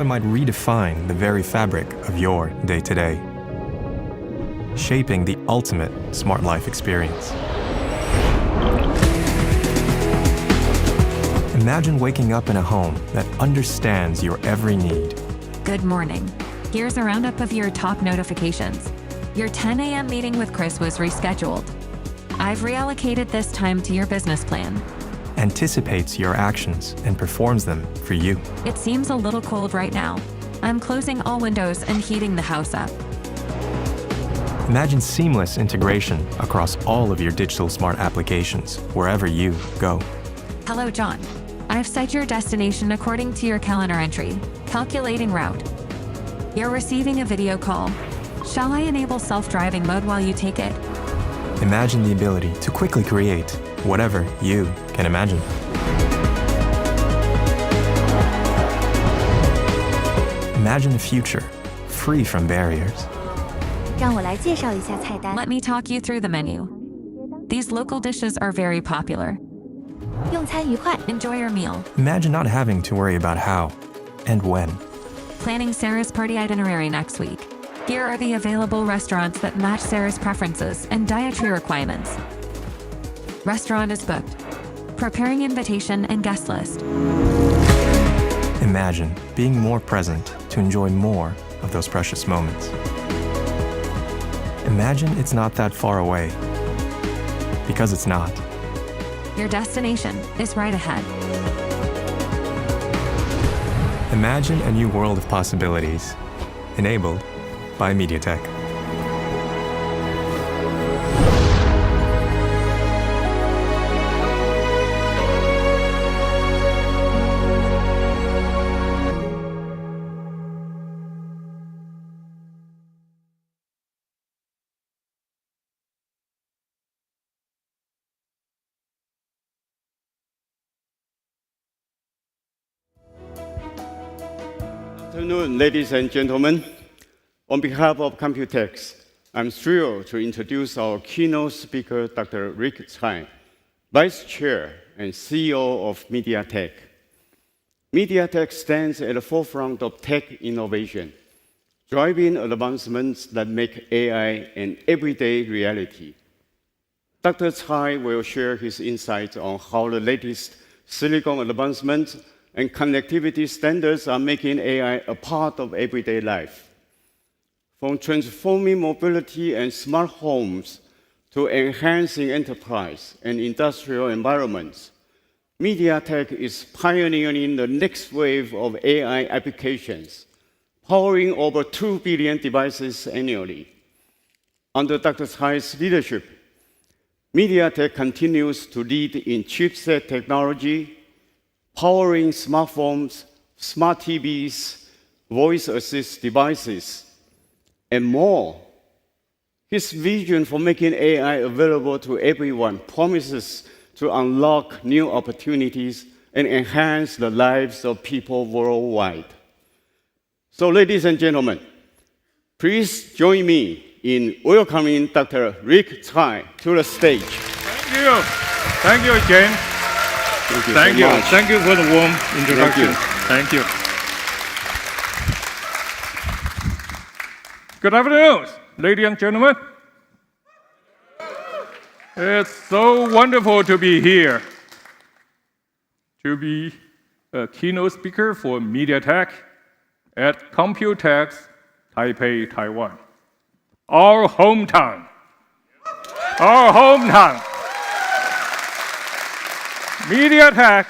It might redefine the very fabric of your day-to-day, shaping the ultimate smart life experience. Imagine waking up in a home that understands your every need. Good morning. Here's a roundup of your top notifications. Your 10 a.m. meeting with Chris was rescheduled. I've reallocated this time to your business plan. Anticipates your actions and performs them for you. It seems a little cold right now. I'm closing all windows and heating the house up. Imagine seamless integration across all of your digital smart applications, wherever you go. Hello, John. I've set your destination according to your calendar entry. Calculating route. You're receiving a video call. Shall I enable self-driving mode while you take it? Imagine the ability to quickly create whatever you can imagine. Imagine a future free from barriers. 让我来介绍一下菜单。 Let me talk you through the menu. These local dishes are very popular. 用餐愉快。 Enjoy your meal. Imagine not having to worry about how and when. Planning Sarah's party itinerary next week. Here are the available restaurants that match Sarah's preferences and dietary requirements. Restaurant is booked. Preparing invitation and guest list. Imagine being more present to enjoy more of those precious moments. Imagine it's not that far away, because it's not. Your destination is right ahead. Imagine a new world of possibilities, enabled by MediaTek. Good afternoon, ladies and gentlemen. On behalf of COMPUTEX, I'm thrilled to introduce our keynote speaker, Dr. Rick Tsai, Vice Chair and CEO of MediaTek. MediaTek stands at the forefront of tech innovation, driving advancements that make AI an everyday reality. Dr. Tsai will share his insights on how the latest silicon advancements and connectivity standards are making AI a part of everyday life. From transforming mobility and smart homes to enhancing enterprise and industrial environments, MediaTek is pioneering the next wave of AI applications, powering over 2 billion devices annually. Under Dr. Tsai's leadership, MediaTek continues to lead in chipset technology, powering smartphones, smart TVs, voice assist devices, and more. His vision for making AI available to everyone promises to unlock new opportunities and enhance the lives of people worldwide. So, ladies and gentlemen, please join me in welcoming Dr. Rick Tsai to the stage. Thank you. Thank you, Jane. Thank you so much. Thank you for the warm introduction. Thank you. Good afternoon, ladies and gentlemen. It's so wonderful to be here, to be a keynote speaker for MediaTek at COMPUTEX Taipei, Taiwan. Our hometown. Our hometown. MediaTek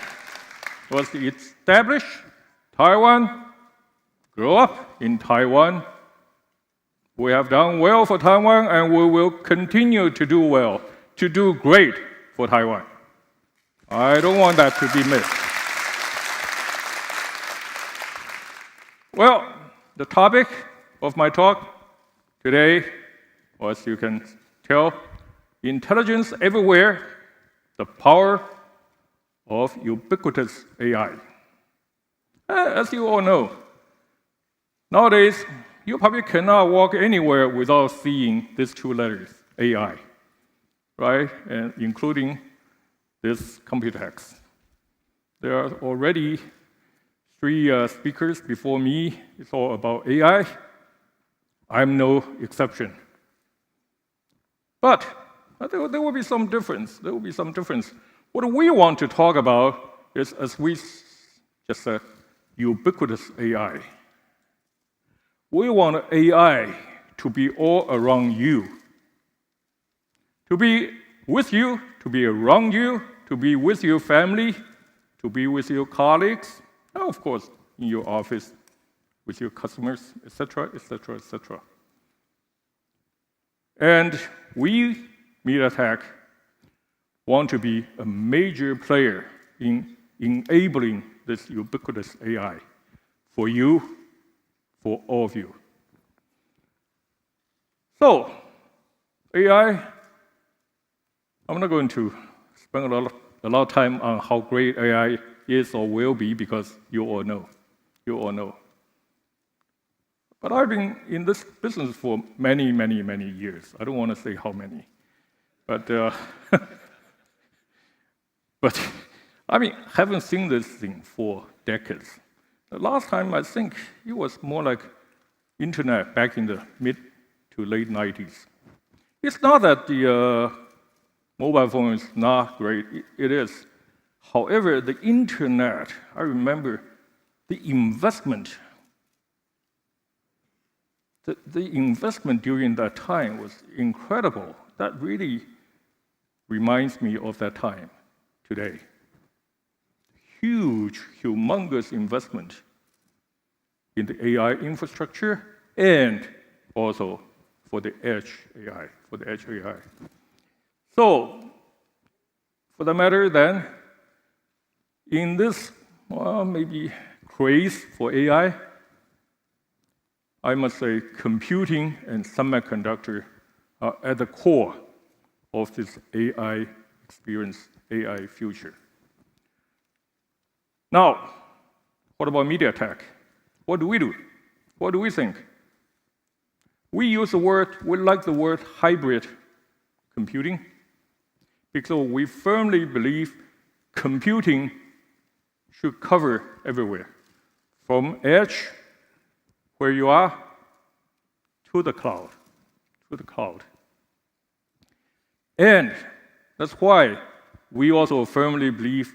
was established in Taiwan, grew up in Taiwan. We have done well for Taiwan, and we will continue to do well, to do great for Taiwan. I don't want that to be missed. Well, the topic of my talk today, as you can tell, intelligence everywhere, the power of ubiquitous AI. As you all know, nowadays, you probably cannot walk anywhere without seeing these two letters, AI, right? And including this COMPUTEX. There are already three speakers before me, it's all about AI. I'm no exception. But there will be some difference. There will be some difference. What we want to talk about is, as we just said, ubiquitous AI. We want AI to be all around you, to be with you, to be around you, to be with your family, to be with your colleagues, and of course, in your office, with your customers, etc., etc., etc. And we, MediaTek, want to be a major player in enabling this ubiquitous AI for you, for all of you. So, AI, I'm not going to spend a lot of time on how great AI is or will be, because you all know. You all know. But I've been in this business for many, many, many years. I don't want to say how many. But, but I mean, haven't seen this thing for decades. The last time, I think, it was more like internet back in the mid to late 90s. It's not that the mobile phone is not great. It is. However, the internet, I remember the investment. The investment during that time was incredible. That really reminds me of that time today. Huge, humongous investment in the AI infrastructure and also for the edge AI, So, for that matter then, in this maybe craze for AI, I must say computing and semiconductor are at the core of this AI experience, AI future. Now, what about MediaTek? What do we do? What do we think? We like the word hybrid computing, because we firmly believe computing should cover everywhere, from edge, where you are, to the cloud, And that's why we also firmly believe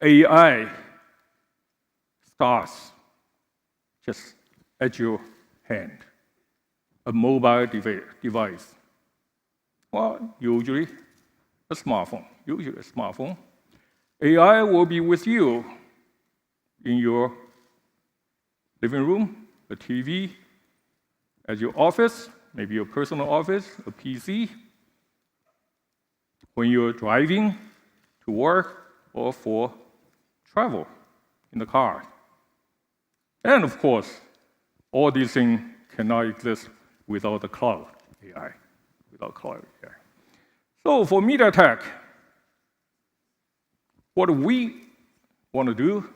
AI starts just at your hand, a mobile device. Well, usually a smartphone. AI will be with you in your living room, a TV, at your office, maybe your personal office, a PC, when you're driving to work or for travel in the car. And of course, all these things cannot exist without the cloud AI. So for MediaTek, what we want to do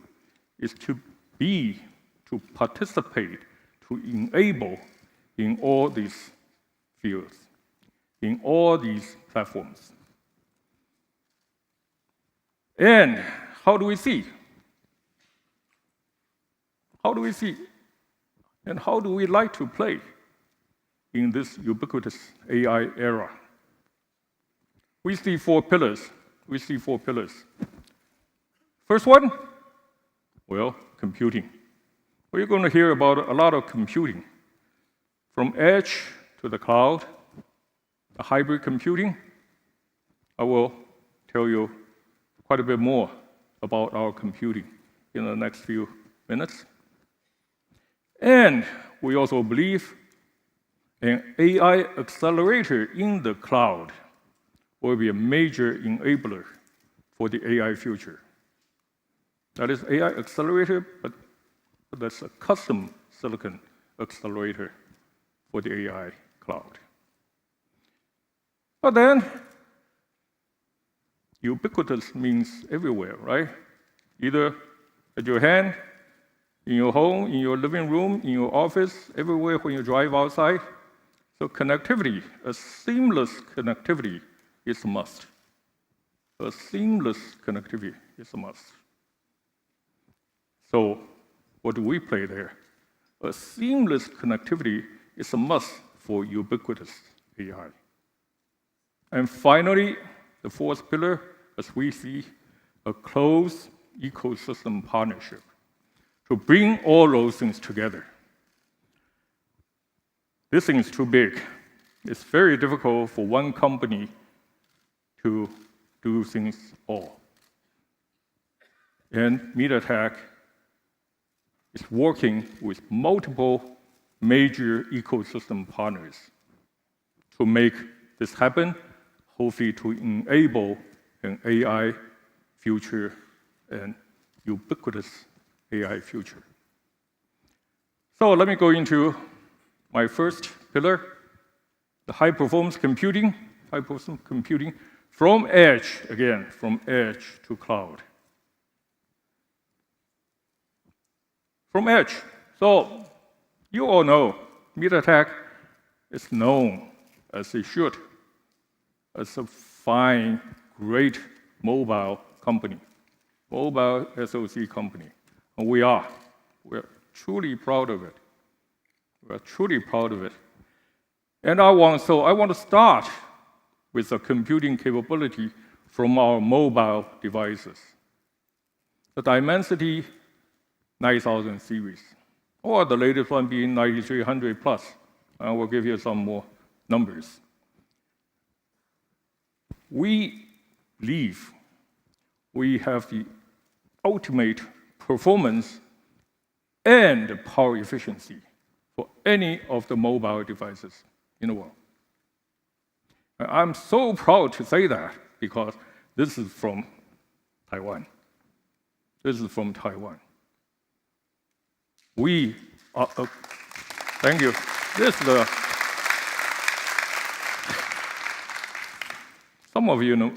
is to participate, to enable in all these fields, in all these platforms. And how do we see? And how do we like to play in this ubiquitous AI era? We see four pillars. First one, well, computing. We're going to hear about a lot of computing, from edge to the cloud, the hybrid computing. I will tell you quite a bit more about our computing in the next few minutes. And we also believe an AI accelerator in the cloud will be a major enabler for the AI future. That is AI accelerator, but that's a custom silicon accelerator for the AI cloud. But then, ubiquitous means everywhere, right? Either at your hand, in your home, in your living room, in your office, everywhere when you drive outside. So connectivity, a seamless connectivity is a must. So what do we play there? A seamless connectivity is a must for ubiquitous AI. And finally, the fourth pillar, as we see, a close ecosystem partnership to bring all those things together. This thing is too big. It's very difficult for one company to do things all. And MediaTek is working with multiple major ecosystem partners to make this happen, hopefully to enable an AI future and ubiquitous AI future. So let me go into my first pillar, the high-performance computing from edge, again, from edge to cloud. From edge. So you all know MediaTek is known, as it should, as a fine, great mobile company, mobile SoC company. And we're truly proud of it. We're truly proud of it. And I want to start with the computing capability from our mobile devices. The Dimensity 9000 series, or the latest one being 9300 plus. I will give you some more numbers. We believe we have the ultimate performance and power efficiency for any of the mobile devices in the world. I'm so proud to say that because this is from Taiwan. This is from Taiwan. We are, thank you. This is the, some of you know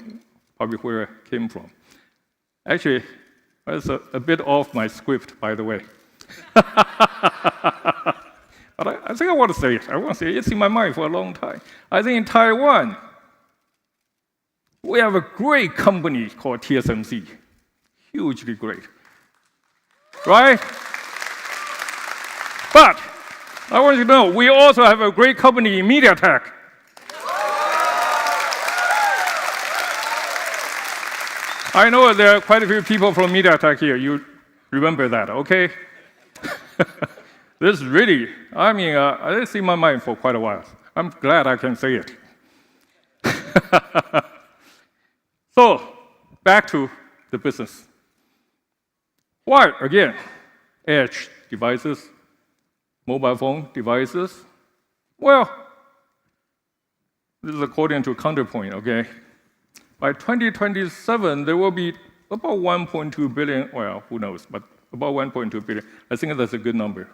probably where I came from. Actually, that's a bit off my script, by the way. But I think I want to say it. I want to say it. It's in my mind for a long time. I think in Taiwan, we have a great company called TSMC. Hugely great. Right? But I want you to know, we also have a great company in MediaTek. I know there are quite a few people from MediaTek here. You remember that, okay? This really, I mean, it's in my mind for quite a while. I'm glad I can say it. So, back to the business. Why, again, edge devices, mobile phone devices? Well, this is according to Counterpoint, okay? By 2027, there will be about 1.2 billion, well, who knows, but about 1.2 billion. I think that's a good number.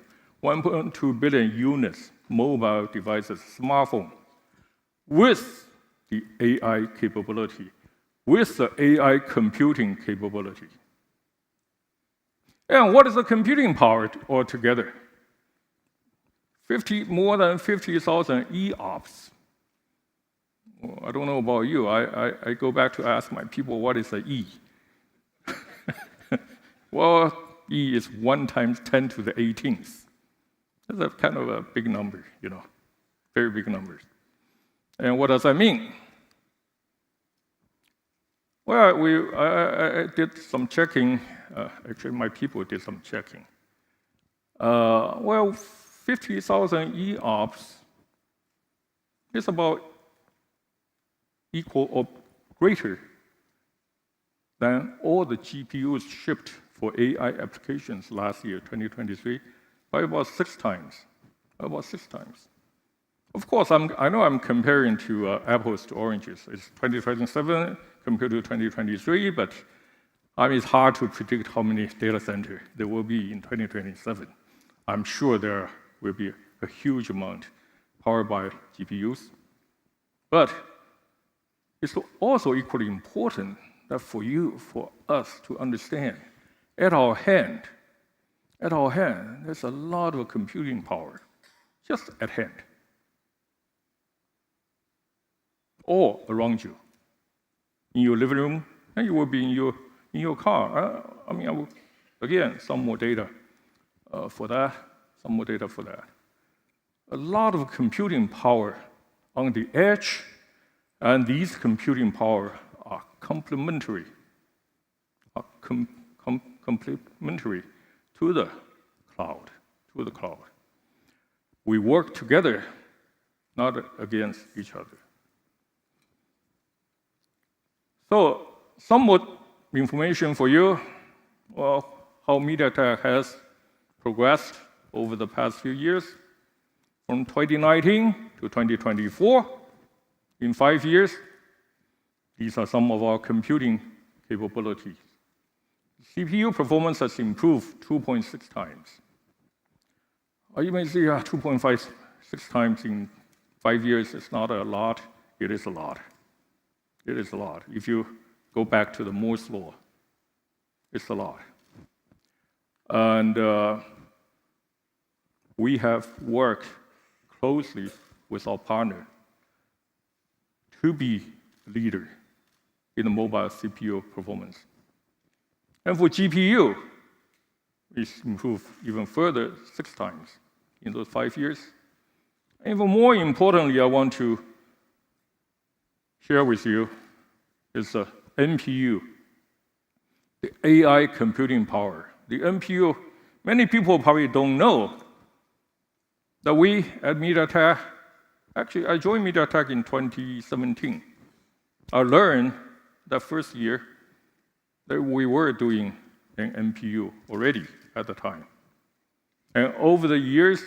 1.2 billion units, mobile devices, smartphone, with the AI capability, with the AI computing capability. And what is the computing power altogether? More than 50,000 EOPS. Well, I don't know about you. I go back to ask my people, what is an E? Well, E is 1 times 10 to the 18th. That's a kind of a big number, you know, very big numbers. And what does that mean? Well, I did some checking. Actually, my people did some checking. Well, 50,000 EOPS is about equal or greater than all the GPUs shipped for AI applications last year, 2023, by about 6 times. About 6 times. Of course, I know I'm comparing to apples to oranges. It's 2027 compared to 2023, but I mean, it's hard to predict how many data centers there will be in 2027. I'm sure there will be a huge amount powered by GPUs. But it's also equally important that for us to understand, at our hand, there's a lot of computing power just at hand. All around you. In your living room, and you will be in your car. Again, some more data. for that, some more data for that. A lot of computing power on the edge, and these computing power are complementary, complementary to the cloud, We work together, not against each other. So, somewhat information for you, well, how MediaTek has progressed over the past few years. From 2019 to 2024, in 5 years, these are some of our computing capabilities. CPU performance has improved 2.6 times. You may say 2.56 times in 5 years is not a lot. It is a lot. It is a lot. If you go back to the Moore's law, it's a lot. And we have worked closely with our partner to be leader in the mobile CPU performance. And for GPU, it's improved even further 6 times in those 5 years. And even more importantly, I want to share with you is the NPU, the AI computing power. The NPU, many people probably don't know that we at MediaTek, actually I joined MediaTek in 2017. I learned that first year that we were doing an NPU already at the time. And over the years,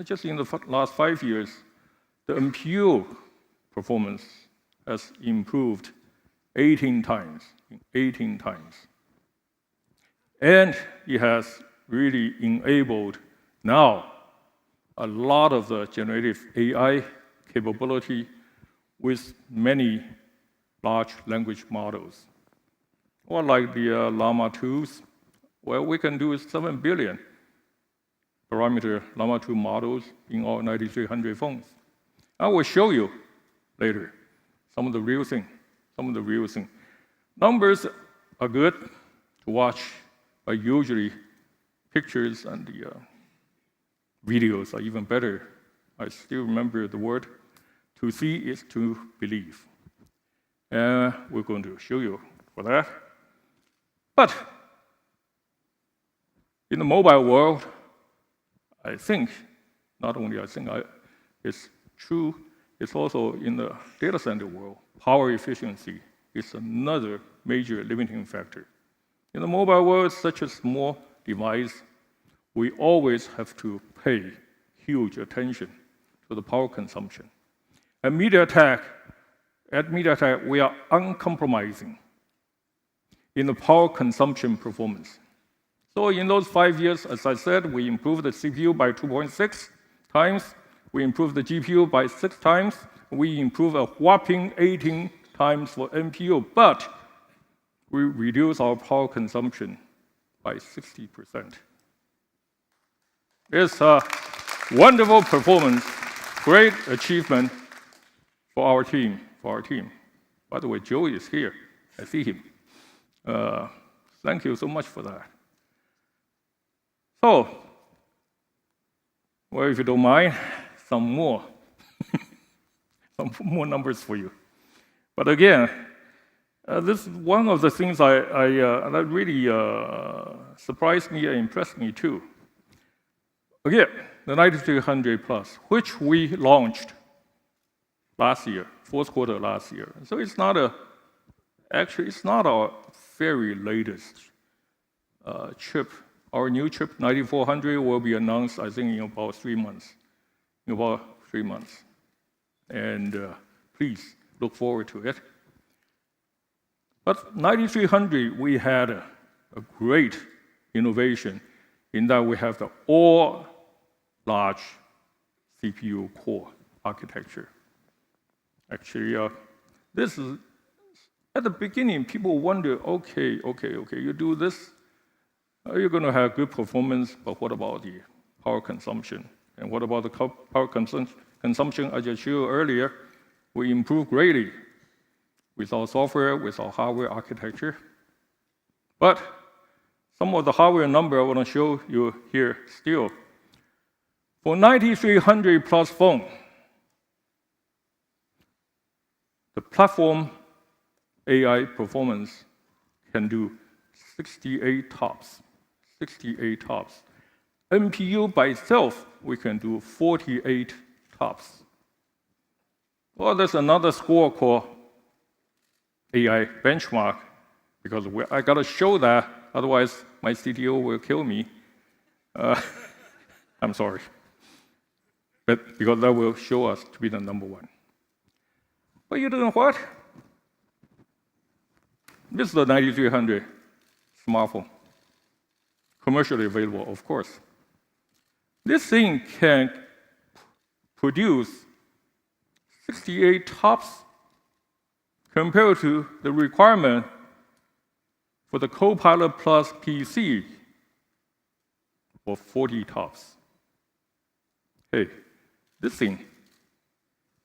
just in the last 5 years, the NPU performance has improved 18 times. And it has really enabled now a lot of the generative AI capability with many large language models. Or like the Llama 2s, where we can do 7 billion parameter Llama 2 models in all 9300 phones. I will show you later some of the real thing. Numbers are good to watch, but usually pictures and the videos are even better. I still remember the word, to see is to believe. And we're going to show you for that. But in the mobile world, I think, not only I think, it's true, it's also in the data center world, power efficiency is another major limiting factor. In the mobile world, such a small device, we always have to pay huge attention to the power consumption. At MediaTek, we are uncompromising in the power consumption performance. So in those 5 years, as I said, we improved the CPU by 2.6 times, we improved the GPU by 6 times, we improved a whopping 18 times for NPU, but we reduced our power consumption by 60%. It's a wonderful performance, great achievement for our team. By the way, Joe is here. I see him. Thank you so much for that. So, well, if you don't mind, some more numbers for you. But again, this is one of the things that really surprised me and impressed me too. Again, the 9300 Plus, which we launched last year, fourth quarter last year. So it's not our very latest chip. Our new chip, 9400, will be announced, I think, in about 3 months. And please look forward to it. But 9300, we had a great innovation in that we have the all-large CPU core architecture. Actually, this is, at the beginning, people wonder, okay, you do this, you're going to have good performance, but what about the power consumption? And what about the power consumption? I just showed you earlier, we improved greatly with our software, with our hardware architecture. But some of the hardware number I want to show you here still. For 9300 plus phone, the platform AI performance can do 68 TOPS. 68 TOPS. NPU by itself, we can do 48 TOPS. Well, there's another score called AI benchmark, because I got to show that, otherwise my CTO will kill me. I'm sorry. But because that will show us to be the number one. But you know what? This is the 9300 smartphone. Commercially available, of course. This thing can produce 68 TOPS compared to the requirement for the Copilot Plus PC for 40 TOPS. Hey, this thing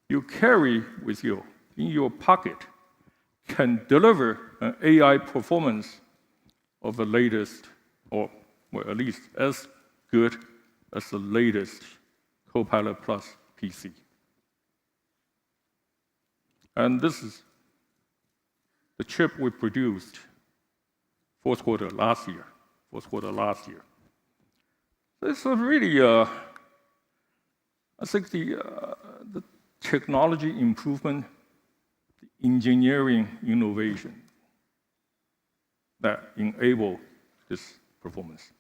you carry with you in your pocket can deliver an AI performance of the latest, or well, at least as good as the latest Copilot Plus PC. And this is the chip we produced fourth quarter last year. This is really, I think the technology improvement, the engineering innovation that enable this performance.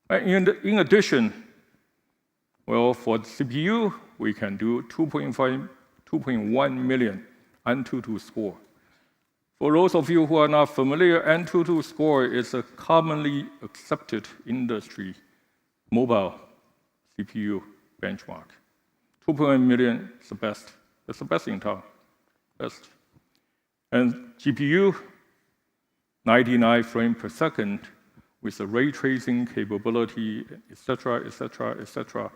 In addition, well, for the CPU, we can do 2.1 million Antutu score. For those of you who are not familiar, Antutu score is a commonly accepted industry mobile CPU benchmark. 2.1 million is the best. It's the best in town. Best. And GPU, 99 frames per second with the ray tracing capability, etc., etc., etc.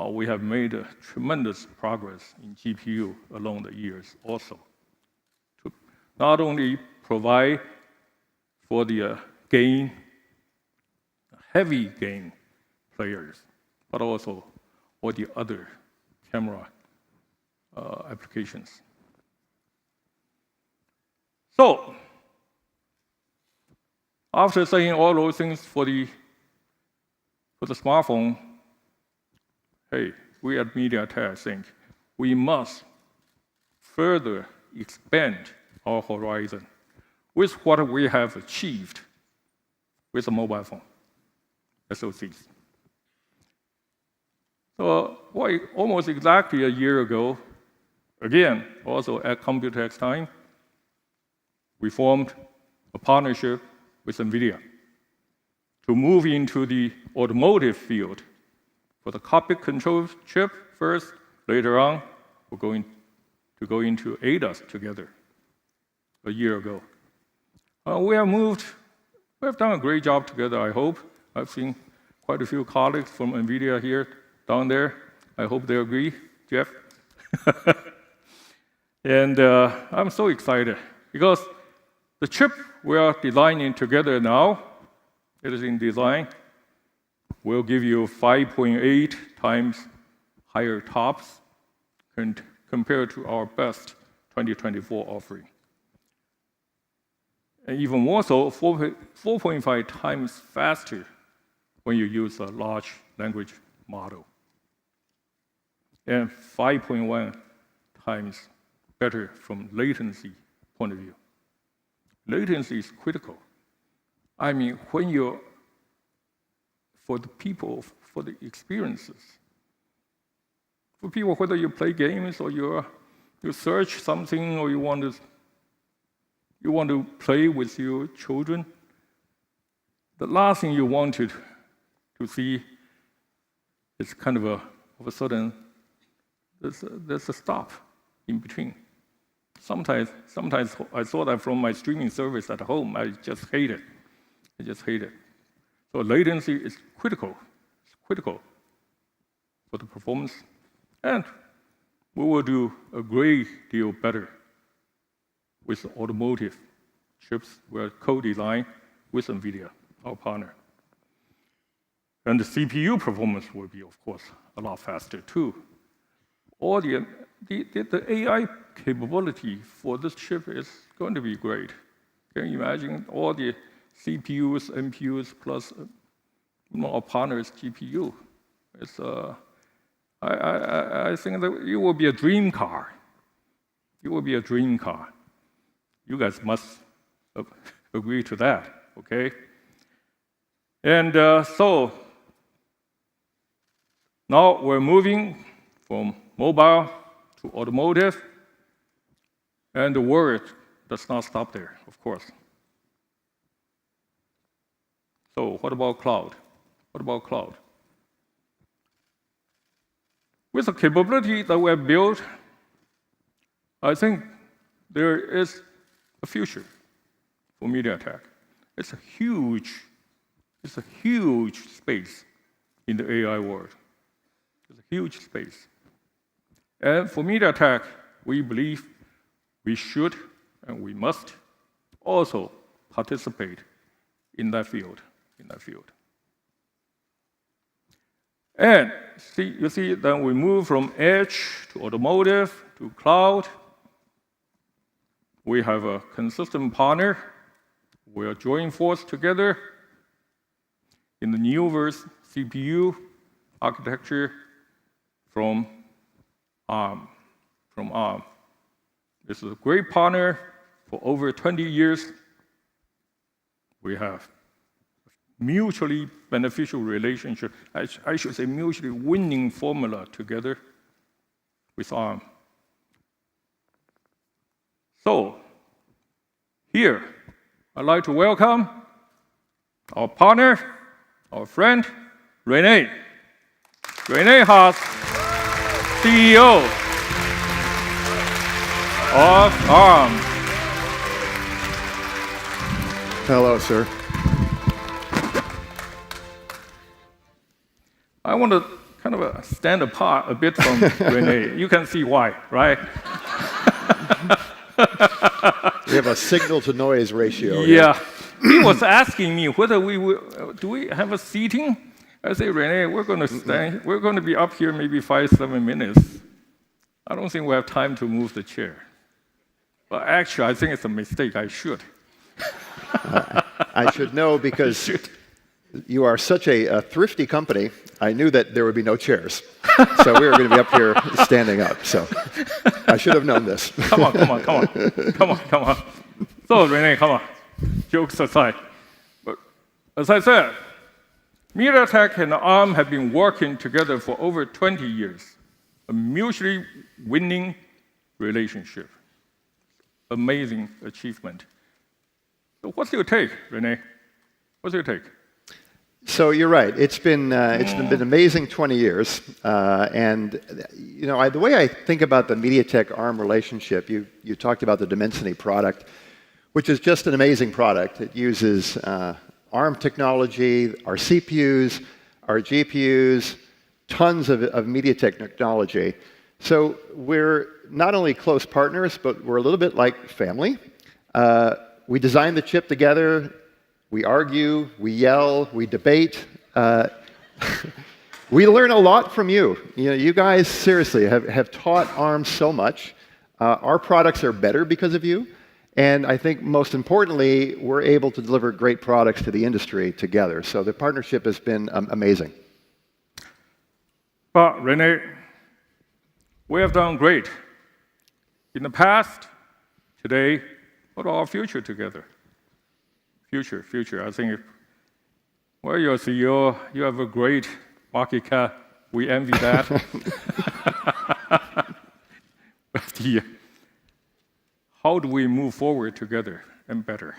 We have made a tremendous progress in GPU along the years also. To not only provide for the heavy gain players, but also all the other camera applications. So, after saying all those things for the smartphone, hey, we at MediaTek think we must further expand our horizon with what we have achieved with the mobile phone, SoCs. So, almost exactly a year ago, again, also at COMPUTEX time, we formed a partnership with Nvidia to move into the automotive field for the cockpit control chip first. Later on, we're going to go into ADAS together a year ago. We have done a great job together, I hope. I've seen quite a few colleagues from Nvidia here, down there. I hope they agree, Jeff. And I'm so excited because the chip we are designing together now, it is in design, will give you 5.8 times higher TOPS compared to our best 2024 offering. And even more so, 4.5 times faster when you use a large language model. And 5.1 times better from latency point of view. Latency is critical. I mean, for the people, for the experiences, for people, whether you play games or you search something or you want to play with your children, the last thing you wanted to see is kind of a sudden, there's a stop in between. Sometimes I saw that from my streaming service at home. I just hate it. So latency is critical. It's critical for the performance. And we will do a great deal better with automotive chips. We're co-design with Nvidia, our partner. And the CPU performance will be, of course, a lot faster too. All the AI capability for this chip is going to be great. Can you imagine all the CPUs, NPUs, plus our partner's GPU? It's, I think that it will be a dream car. It will be a dream car. You guys must agree to that, okay? And so now we're moving from mobile to automotive, and the world does not stop there, of course. So what about cloud? What about cloud? With the capability that we have built, I think there is a future for MediaTek. It's a huge space in the AI world. It's a huge space. And for MediaTek, we believe we should and we must also participate in that field. And you see, then we move from edge to automotive to cloud. We have a consistent partner. We are joining force together in the Neoverse CPU architecture from ARM. This is a great partner for over 20 years. We have mutually beneficial relationship, I should say mutually winning formula together with ARM. So, here, I'd like to welcome our partner, our friend, Rene. Rene Haas, CEO of ARM. Hello, sir. I want to kind of stand apart a bit from Rene. You can see why, right? We have a signal-to-noise ratio. Yeah. He was asking me whether do we have a seating? I say, Rene, we're going to stand. We're going to be up here maybe 5-7 minutes. I don't think we have time to move the chair. But actually, I think it's a mistake. I should. I should know because you are such a thrifty company. I knew that there would be no chairs. So we were going to be up here standing up. So I should have known this. Come on. So, Rene, come on. Jokes aside. But as I said, MediaTek and ARM have been working together for over 20 years. A mutually winning relationship. Amazing achievement. So what's your take, Rene? What's your take? So you're right. It's been an amazing 20 years, and the way I think about the MediaTek ARM relationship, you talked about the Dimensity product, which is just an amazing product. It uses ARM technology, our CPUs, our GPUs, tons of MediaTek technology. So we're not only close partners, but we're a little bit like family. We design the chip together. We argue, we yell, we debate. We learn a lot from you. You guys seriously have taught ARM so much. Our products are better because of you. And I think most importantly, we're able to deliver great products to the industry together. So the partnership has been amazing. But Rene, we have done great. In the past, today, what about our future together? Future. I think, well, you're a CEO, you have a great market cap. We envy that. But how do we move forward together and better?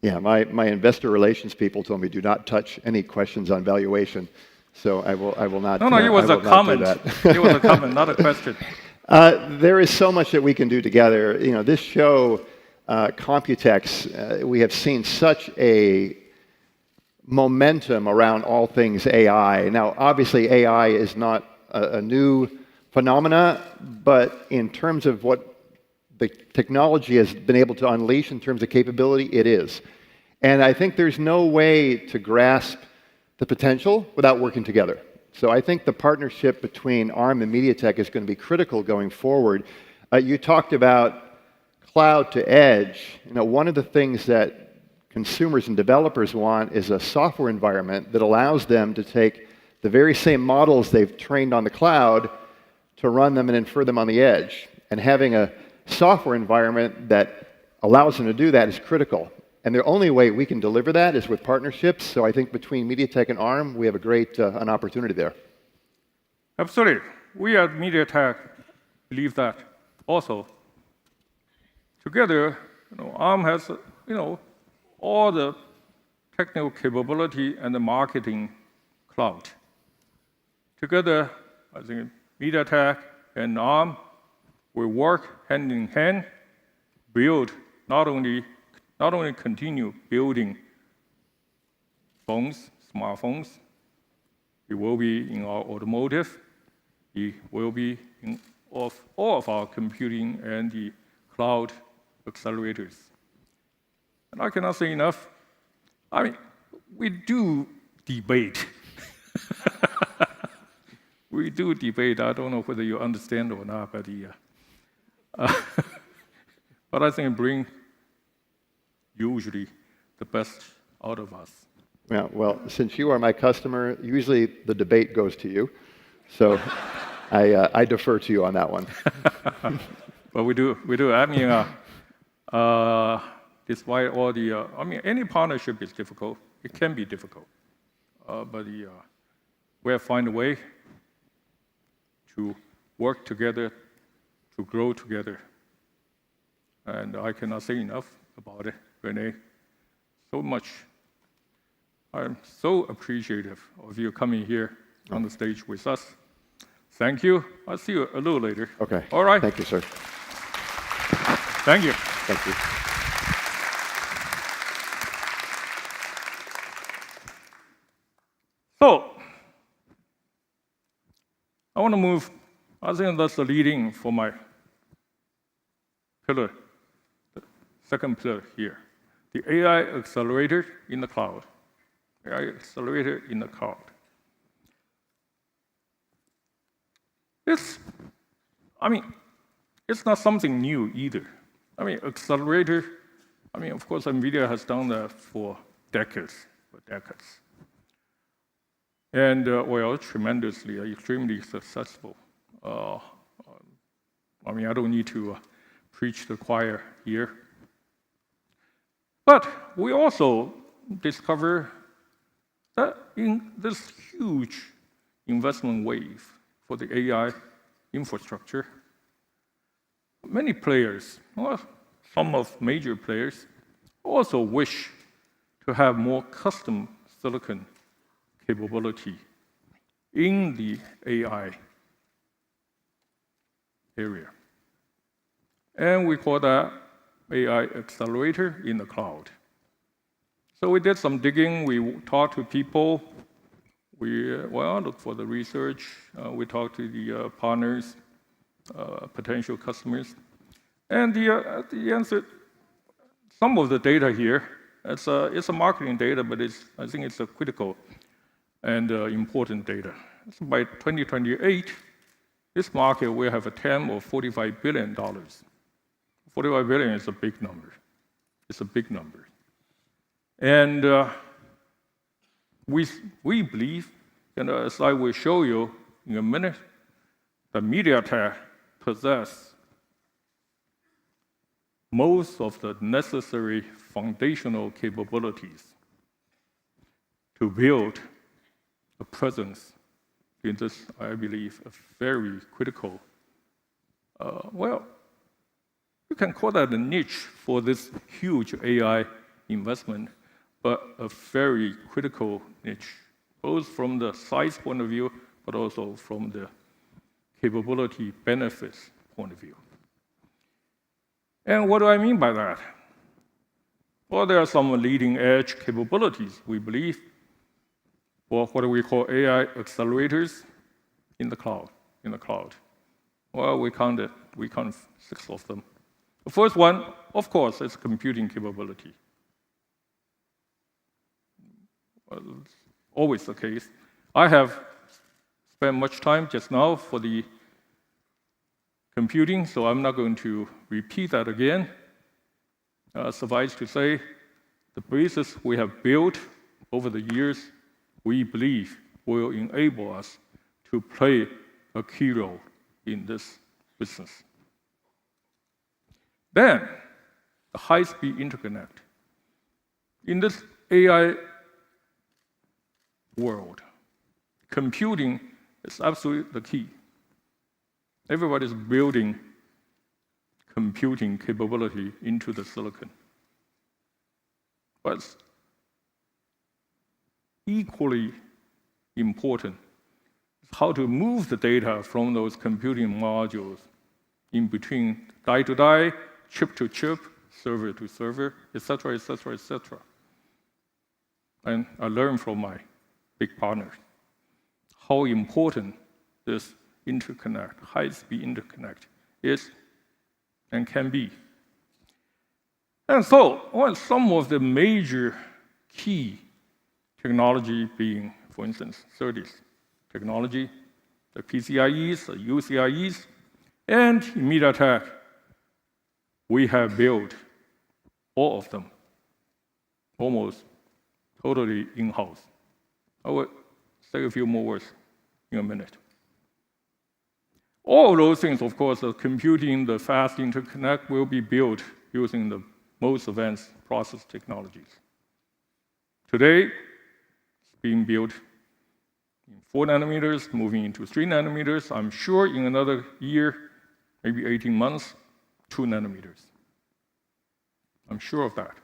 Yeah, my investor relations people told me do not touch any questions on valuation. So I will not. No, it was a comment. It was a comment, not a question. There is so much that we can do together. This show. COMPUTEX, we have seen such a momentum around all things AI. Now, obviously, AI is not a new phenomena, but in terms of what the technology has been able to unleash in terms of capability, it is. And I think there's no way to grasp the potential without working together. So I think the partnership between ARM and MediaTek is going to be critical going forward. You talked about cloud to edge. One of the things that consumers and developers want is a software environment that allows them to take the very same models they've trained on the cloud to run them and infer them on the edge. And having a software environment that allows them to do that is critical. And the only way we can deliver that is with partnerships. So I think between MediaTek and ARM, we have a great an opportunity there. Absolutely. We at MediaTek believe that also. Together, ARM has all the technical capability and the marketing cloud. Together, I think MediaTek and ARM will work hand in hand, build not only continue building phones, smartphones. It will be in our automotive. It will be in all of our computing and the cloud accelerators. And I cannot say enough. I mean, we do debate. We do debate. I don't know whether you understand or not, but but I think it brings usually the best out of us. Yeah, well, since you are my customer, usually the debate goes to you. So I defer to you on that one. But we do. I mean, despite all the, any partnership is difficult. It can be difficult. But we have to find a way to work together, to grow together. And I cannot say enough about it, Renee. So much. I'm so appreciative of you coming here on the stage with us. Thank you. I'll see you a little later. Okay. All right. Thank you, sir. Thank you. Thank you. So, I want to move. I think that's the leading for my pillar, the second pillar here, the AI accelerator in the cloud. AI accelerator in the cloud. It's not something new either. Accelerator, of course, Nvidia has done that for decades. And, tremendously, extremely successful. I don't need to preach the choir here. But we also discover that in this huge investment wave for the AI infrastructure, many players, some of major players, also wish to have more custom silicon capability in the AI area. And we call that AI accelerator in the cloud. So we did some digging, we talked to people, we looked for the research, we talked to the partners, potential customers. And the answer, some of the data here, it's a marketing data, but I think it's a critical and important data. So by 2028, this market will have a TAM of $45 billion. $45 billion is a big number. It's a big number. And we believe, and as I will show you in a minute, that MediaTek possesses most of the necessary foundational capabilities to build a presence in this, I believe, a very critical, you can call that a niche for this huge AI investment, but a very critical niche, both from the size point of view, but also from the capability benefits point of view. And what do I mean by that? Well, there are some leading edge capabilities, we believe, for what we call AI accelerators in the cloud. Well, we count 6 of them. The first one, of course, is computing capability. Well, it's always the case. I have spent much time just now for the computing, so I'm not going to repeat that again. Suffice to say, the basis we have built over the years, we believe will enable us to play a key role in this business. Then, the high-speed interconnect. In this AI world, computing is absolutely the key. Everybody's building computing capability into the silicon. But equally important is how to move the data from those computing modules in between die to die, chip to chip, server to server, etc., etc., etc. And I learned from my big partners how important this interconnect, high-speed interconnect, is and can be. And so, some of the major key technology being, for instance, SerDes technology, the PCIEs, the UCIEs, and MediaTek, we have built all of them almost totally in-house. I will say a few more words in a minute. All of those things, of course, the computing, the fast interconnect will be built using the most advanced process technologies. Today, it's being built in 4 nanometers, moving into 3 nanometers. I'm sure in another year, maybe 18 months, 2 nanometers. I'm sure of that.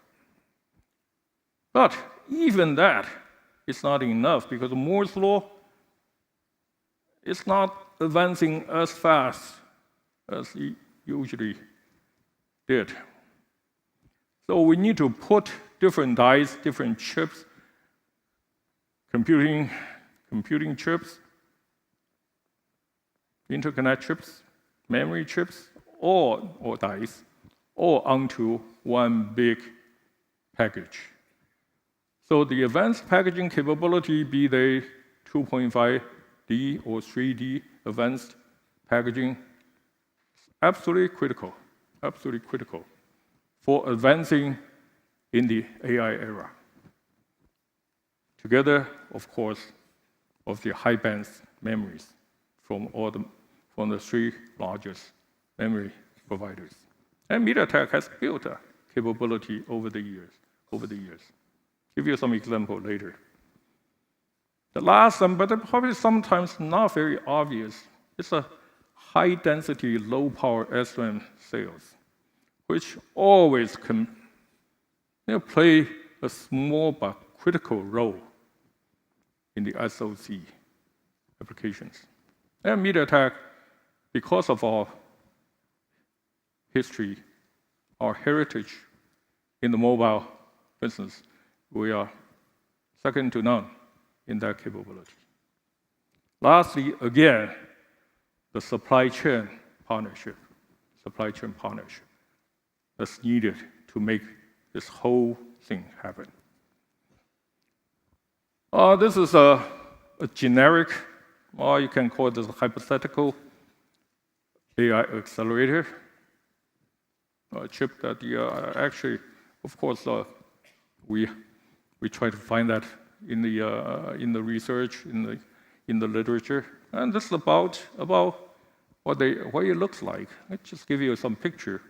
But even that is not enough because Moore's law is not advancing as fast as it usually did. So we need to put different dies, different chips, computing chips, interconnect chips, memory chips, or dies, all onto one big package. So the advanced packaging capability, be they 2.5D or 3D advanced packaging, is absolutely critical for advancing in the AI era. Together, of course, of the high-band memories from the 3 largest memory providers. And MediaTek has built a capability over the years. Give you some example later. The last one, but probably sometimes not very obvious, is a high-density, low-power SRAM sales, which always can play a small but critical role in the SoC applications. And MediaTek, because of our history, our heritage in the mobile business, we are second to none in that capability. Lastly, again, the supply chain partnership that's needed to make this whole thing happen. This is a generic, or you can call this a hypothetical AI accelerator, a chip that actually, of course, we try to find that in the research, in the literature, and this is about what it looks like. Let's just give you some picture.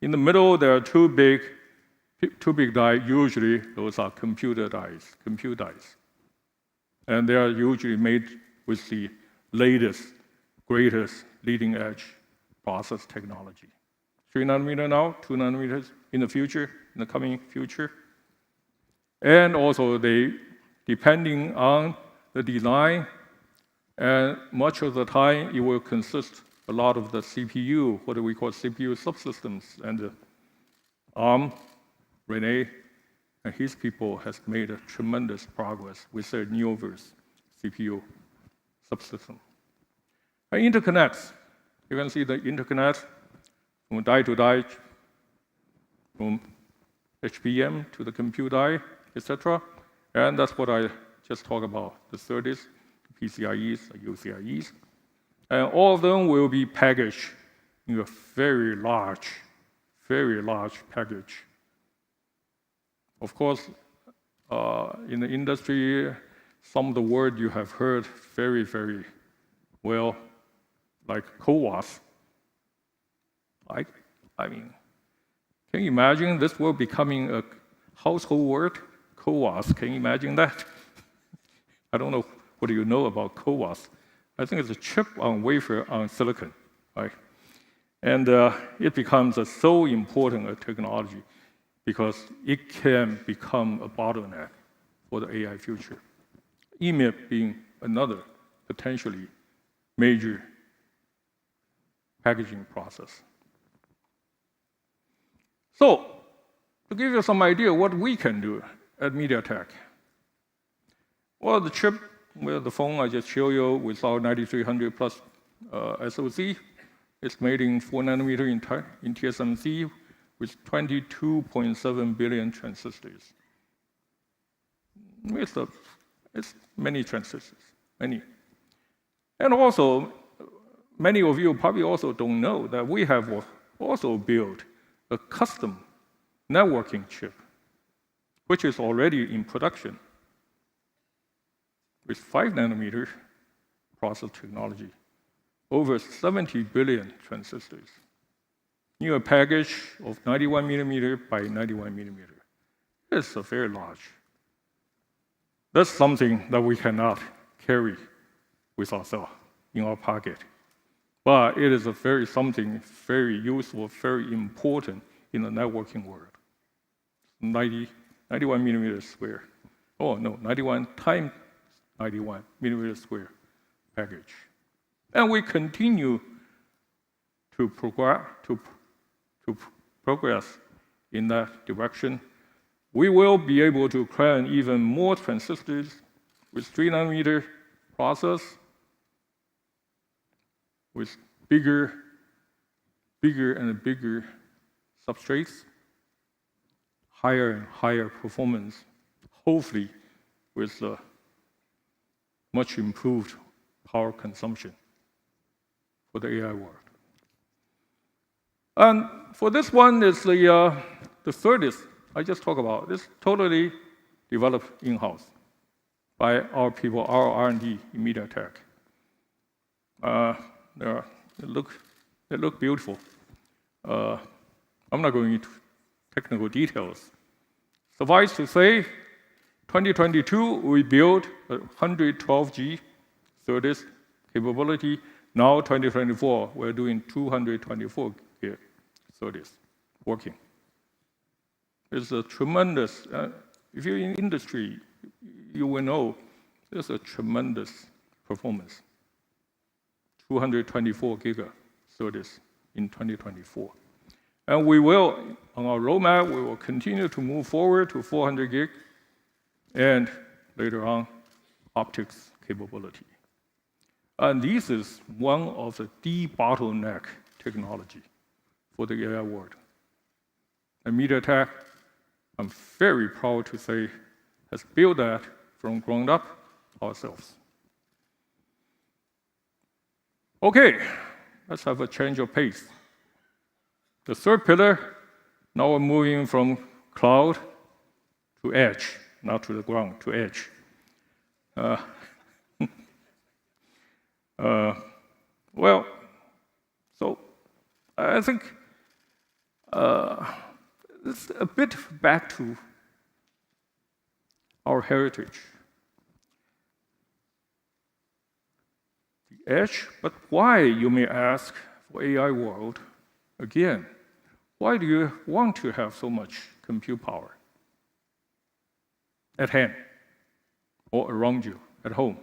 In the middle, there are two big die. Usually, those are compute dies, and they are usually made with the latest, greatest, leading-edge process technology. 3 nanometer now, 2 nanometers in the future, in the coming future. And also, they, depending on the design, and much of the time, it will consist a lot of the CPU, what we call CPU subsystems, and Rene and his people has made a tremendous progress with their Neoverse CPU subsystem. And interconnects, you can see the interconnects from die to die, from HBM to the compute die, etc. And that's what I just talked about, the SerDes, PCIe's, UCIe's. And all of them will be packaged in a very large package. Of course, in the industry, some of the words you have heard very, very well, like CoWoS. I mean, can you imagine this word becoming a household word? CoWoS, can you imagine that? I don't know what do you know about CoWoS. I think it's a chip on wafer on silicon, right? And it becomes a so important a technology because it can become a bottleneck for the AI future. EMIB being another potentially major packaging process. So, to give you some idea what we can do at MediaTek. Well, the chip, the phone I just showed you with our 9300 plus SoC, it's made in 4 nanometer in TSMC with 22.7 billion transistors. It's many transistors, many. And also, many of you probably also don't know that we have also built a custom networking chip, which is already in production with 5 nanometer process technology, over 70 billion transistors, in a package of 91 millimeter by 91 millimeter. It's a very large. That's something that we cannot carry with ourselves in our pocket. But it is something very useful, very important in the networking world. 91 millimeter square. Oh no, 91 times 91 millimeter square package. And we continue to progress in that direction. We will be able to cram even more transistors with 3 nanometer process, with bigger and bigger substrates, higher and higher performance, hopefully with much improved power consumption for the AI world. And for this one is the SerDes I just talked about. It's totally developed in-house by our people, our R&D in MediaTek. They look beautiful. I'm not going into technical details. Suffice to say, 2022 we built a 112G SerDes capability. Now 2024 we're doing 224 gig SerDes working. It's a tremendous. If you're in industry, you will know there's a tremendous performance. 224 giga SerDes in 2024. And we will, on our roadmap, we will continue to move forward to 400 gig and later on, optics capability. And this is one of the de-bottleneck technology for the AI world. And MediaTek, I'm very proud to say, has built that from ground up ourselves. Okay, let's have a change of pace. The third pillar, now we're moving from cloud to edge, not to the ground, to edge. Well, so I think it's a bit back to our heritage. The edge, but why, you may ask, for AI world, again, why do you want to have so much compute power at hand or around you at home?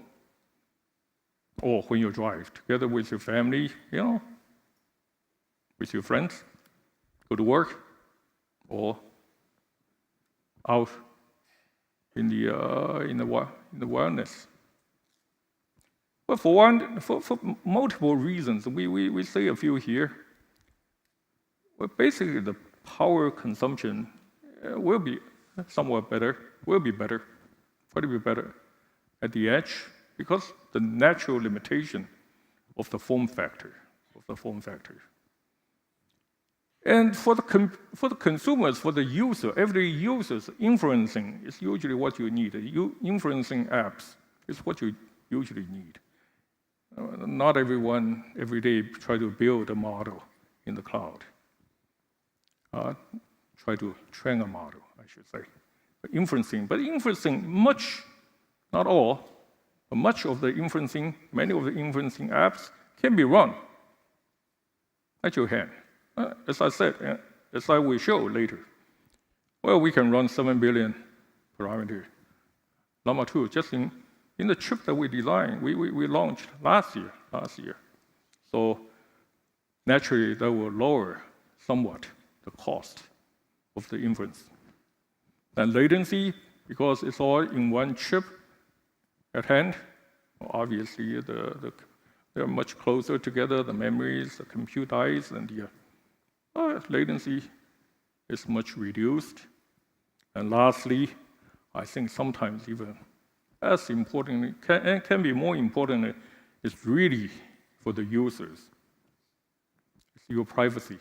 Or when you drive together with your family, with your friends, go to work, or out in the wilderness. But for multiple reasons, we say a few here. Well, basically, the power consumption will be somewhat better, will be better quite a bit better at the edge because the natural limitation of the form factor. And for the consumers, for the user, every user's inferencing is usually what you need. Inferencing apps is what you usually need. Not everyone every day try to build a model in the cloud. Try to train a model, I should say. But inferencing, much, not all, but much of the inferencing, many of the inferencing apps can be run at your hand. As I said, as I will show later, well, we can run 7 billion parameter Llama 2 just in the chip that we designed, we launched last year. So naturally, that will lower somewhat the cost of the inference. And latency, because it's all in one chip at hand, obviously they're much closer together, the memories, the compute dies, and the latency is much reduced. And lastly, I think sometimes even as importantly, can be more important, is really for the users. It's your privacy.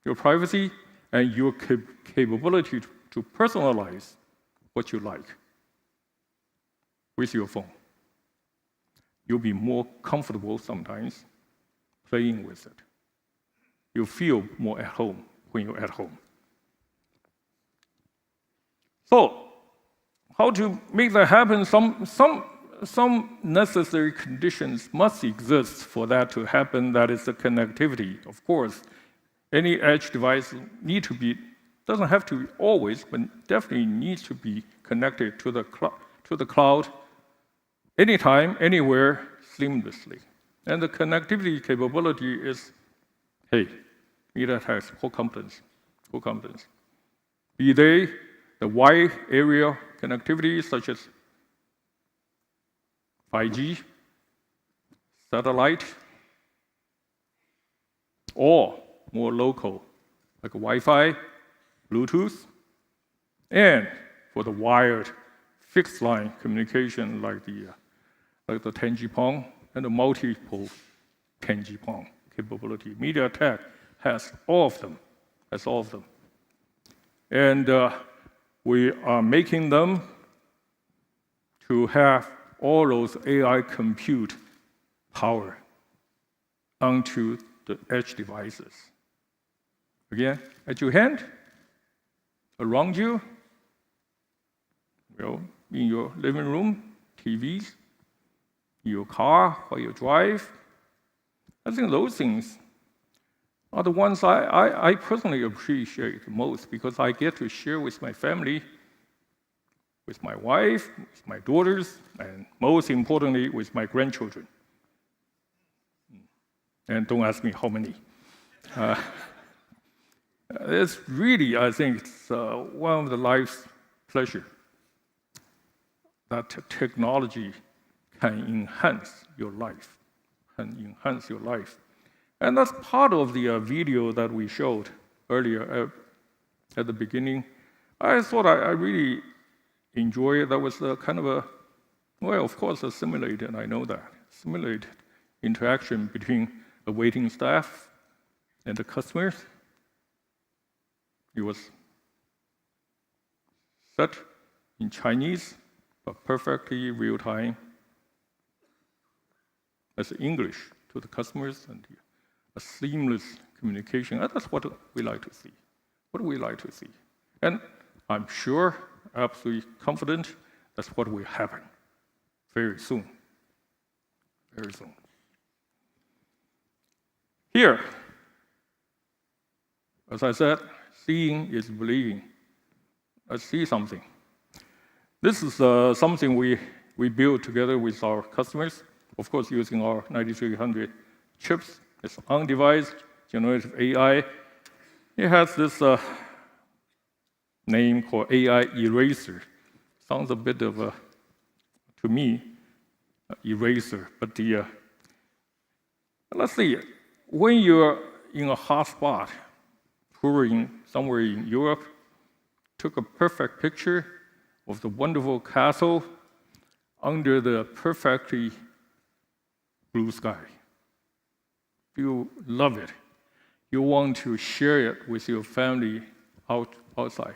Your privacy and your capability to personalize what you like with your phone. You'll be more comfortable sometimes playing with it. You feel more at home when you're at home. So, how to make that happen? Some necessary conditions must exist for that to happen. That is the connectivity. Of course, any edge device doesn't have to be always, but definitely needs to be connected to the cloud anytime, anywhere, seamlessly. And the connectivity capability is, hey, MediaTek's core competence. Be they the wide area connectivity, such as 5G, satellite, or more local, like Wi-Fi, Bluetooth, and for the wired fixed line communication, like the 10G-PON and the multiple 10G-PON capability. MediaTek has all of them. And we are making them to have all those AI compute power onto the edge devices. Again, at your hand, around you, in your living room, TVs, in your car while you drive. I think those things are the ones I personally appreciate most because I get to share with my family, with my wife, with my daughters, and most importantly, with my grandchildren. And don't ask me how many. It's really, I think, it's one of the life's pleasure that technology can enhance your life, And that's part of the video that we showed earlier at the beginning. I thought I really enjoyed it. That was kind of of course, a simulated, I know that, simulated interaction between the waiting staff and the customers. It was set in Chinese, but perfectly real time as English to the customers and a seamless communication. And that's what we like to see. And I'm sure, absolutely confident, that's what will happen very soon. Here, as I said, seeing is believing. Let's see something. This is something we built together with our customers, of course, using our 9300 chips. It's on-device generative AI. It has this name called AI Eraser. Sounds a bit of to me, eraser. But let's see, when you're in a hot spot, touring somewhere in Europe, took a perfect picture of the wonderful castle under the perfectly blue sky. You love it. You want to share it with your family outside.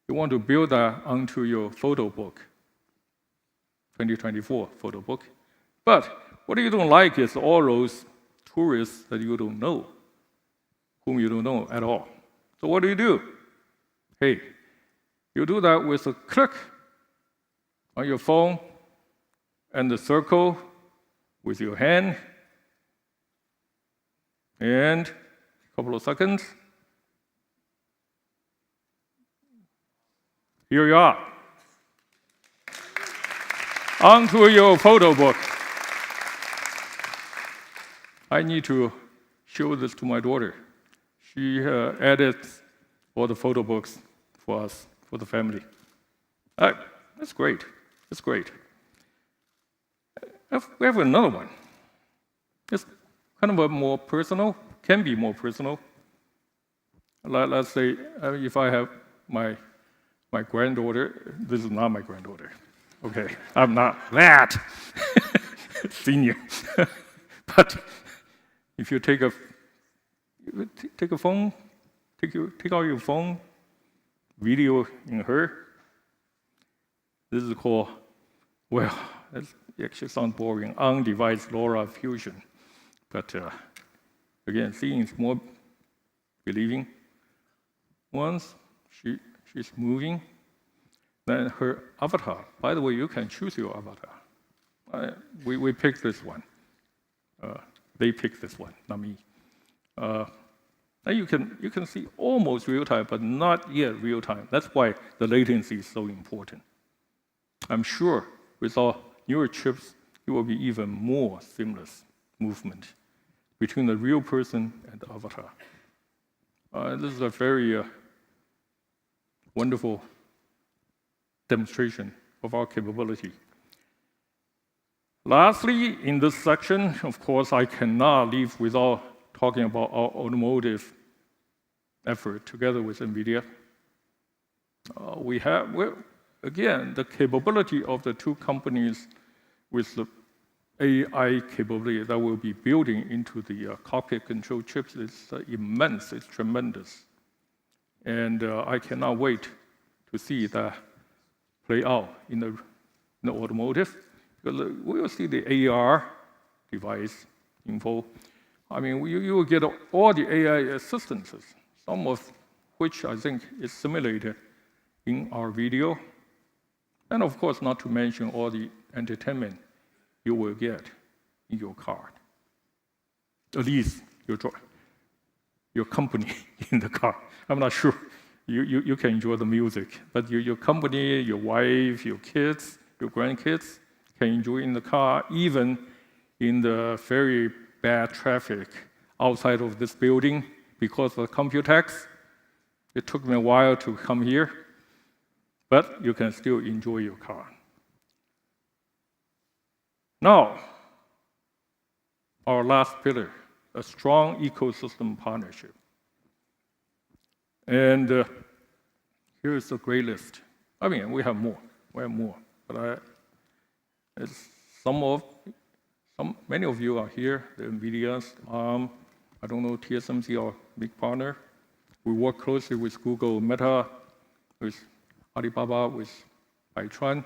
You want to build that onto your photo book, 2024 photo book. But what you don't like is all those tourists that you don't know, whom you don't know at all. So what do? Hey, you do that with a click on your phone and the circle with your hand, and a couple of seconds. Here you are. Onto your photo book. I need to show this to my daughter. She edits all the photo books for us, for the family. That's great. That's great. We have another one. It's kind of a more personal, can be more personal. Let's say if I have my granddaughter, this is not my granddaughter. Okay, I'm not that senior. But if you take a phone, take out your phone, video in her. This is called, well, it actually sounds boring, on-device LoRa fusion. But again, seeing is more believing. Once she's moving, then her avatar, by the way, you can choose your avatar. We picked this one. They picked this one, not me. Now you can see almost real time, but not yet real time. That's why the latency is so important. I'm sure with our newer chips, it will be even more seamless movement between the real person and the avatar. This is a very wonderful demonstration of our capability. Lastly, in this section, of course, I cannot leave without talking about our automotive effort together with Nvidia. Again, the capability of the two companies with the AI capability that we'll be building into the cockpit control chips is immense, it's tremendous. And I cannot wait to see that play out in the automotive, because we will see the AR device info. I mean, you will get all the AI assistances, some of which I think is simulated in our video. And of course, not to mention all the entertainment you will get in your car. At least your company in the car. I'm not sure you can enjoy the music, but your company, your wife, your kids, your grandkids can enjoy in the car, even in the very bad traffic outside of this building because of COMPUTEX. It took me a while to come here, but you can still enjoy your car. Now, our last pillar, a strong ecosystem partnership. And here's the great list. I mean, we have more, but many of you are here, the Nvidia's, I don't know, TSMC, our big partner. We work closely with Google, Meta, with Alibaba, with Baichuan.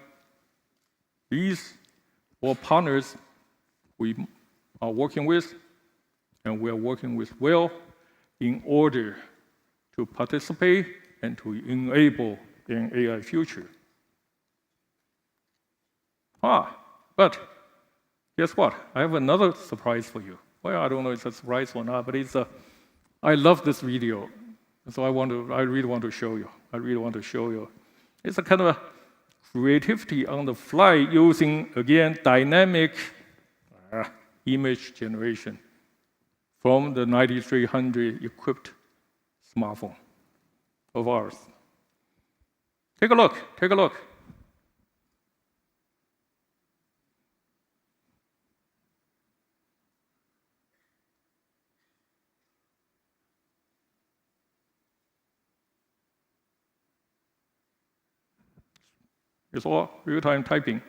These all partners we are working with, and we are working with well in order to participate and to enable an AI future. But guess what? I have another surprise for you. Well, I don't know if it's a surprise or not, but I love this video. So I really want to show you. It's a kind of a creativity on the fly using, again, dynamic image generation from the 9300 equipped smartphone of ours. Take a look. It's all real-time typing.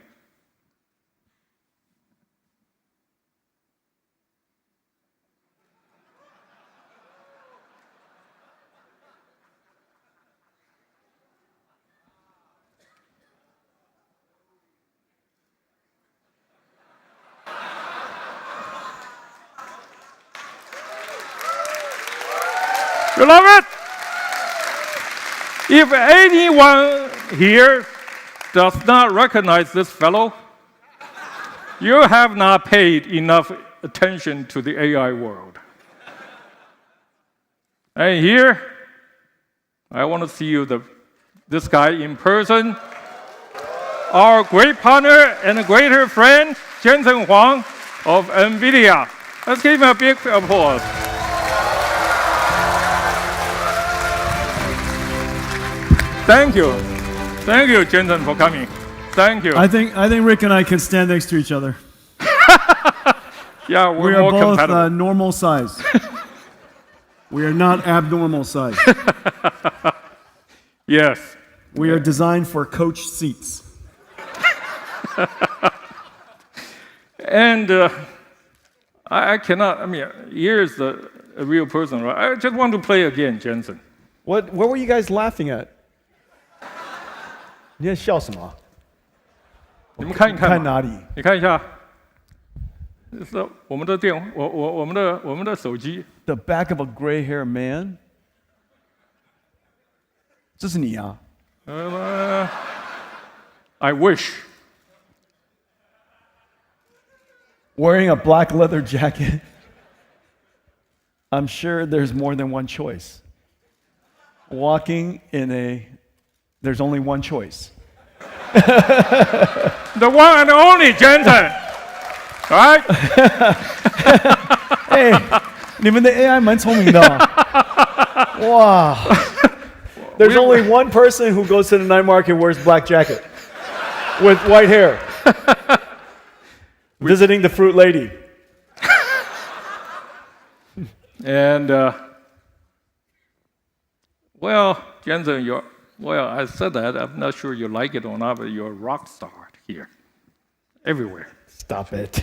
You love it? If anyone here does not recognize this fellow, you have not paid enough attention to the AI world. And here, I want to see this guy in person, our great partner and greater friend, Jensen Huang of Nvidia. Let's give him a big applause. Thank you. Thank you, Jensen, for coming. Thank you. I think Rick and I can stand next to each other. Yeah, We we're are more both compatible. normal size. We are not abnormal size. Yes. We are designed for coach seats. And I cannot, I mean, here's a real person, right? I just want to play again, Jensen. What were you guys laughing at? 你在笑什么？你们看一看嘛，看哪里？你看一下，是我们的我们的手机。The back of a gray-haired man. 这是你啊？ I wish. Wearing a black leather jacket. I'm sure there's more than one choice. Walking in there's only one choice. The one and only Jensen. Right? Hey, 你们的 AI 蛮聪明的哦。哇。There's only one person who goes to the night market and wears black jacket with white hair. Visiting the fruit lady. And well, Jensen, I said that. I'm not sure you like it or not, but you're a rock star here, everywhere. Stop it.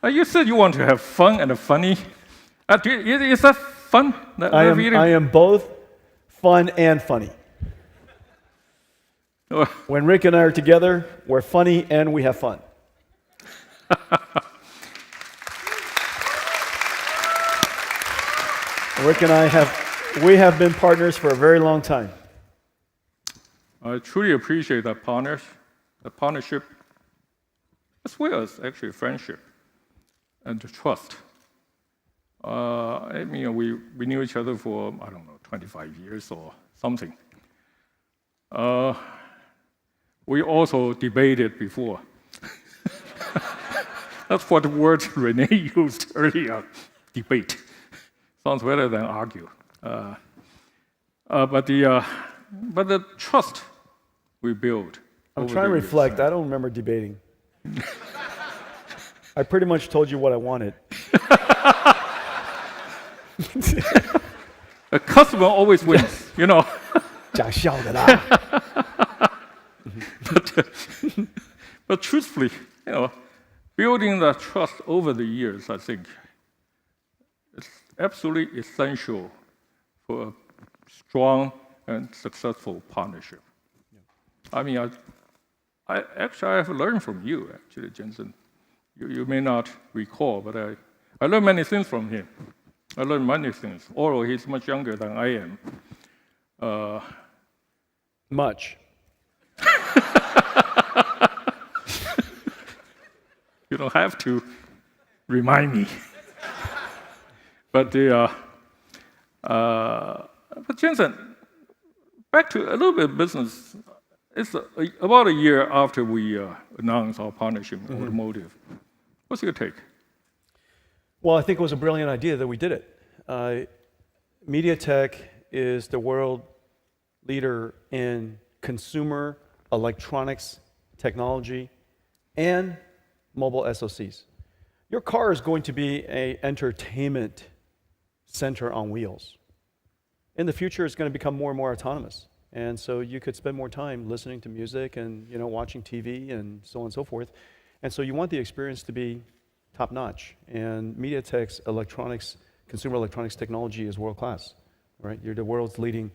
You said you want to have fun and funny. Is that fun? I am both fun and funny. When Rick and I are together, we're funny and we have fun. Rick and I have been partners for a very long time. I truly appreciate that partnership, as well as actually friendship and trust. I mean, we knew each other for, I don't know, 25 years or something. We also debated before. That's what the word Renee used earlier, debate. Sounds better than argue. But the trust we build. I'm trying to reflect. I don't remember debating. I pretty much told you what I wanted. A customer always wins, you know. 讲笑的啦。But truthfully, you know, building that trust over the years, I think, it's absolutely essential for a strong and successful partnership. I mean, I have learned from you, actually, Jensen. You may not recall, but I learned many things from him. I learned many things, although he's much younger than I am. Much. You don't have to remind me. But Jensen, back to a little bit of business. It's about a year after we announced our partnership in automotive. What's your take? Well, I think it was a brilliant idea that we did it. MediaTek is the world leader in consumer electronics technology and mobile SoCs. Your car is going to be an entertainment center on wheels. In the future, it's going to become more and more autonomous. And so you could spend more time listening to music and watching TV and so on and so forth. And so you want the experience to be top-notch. And MediaTek's consumer electronics technology is world-class, right? You're the world's leading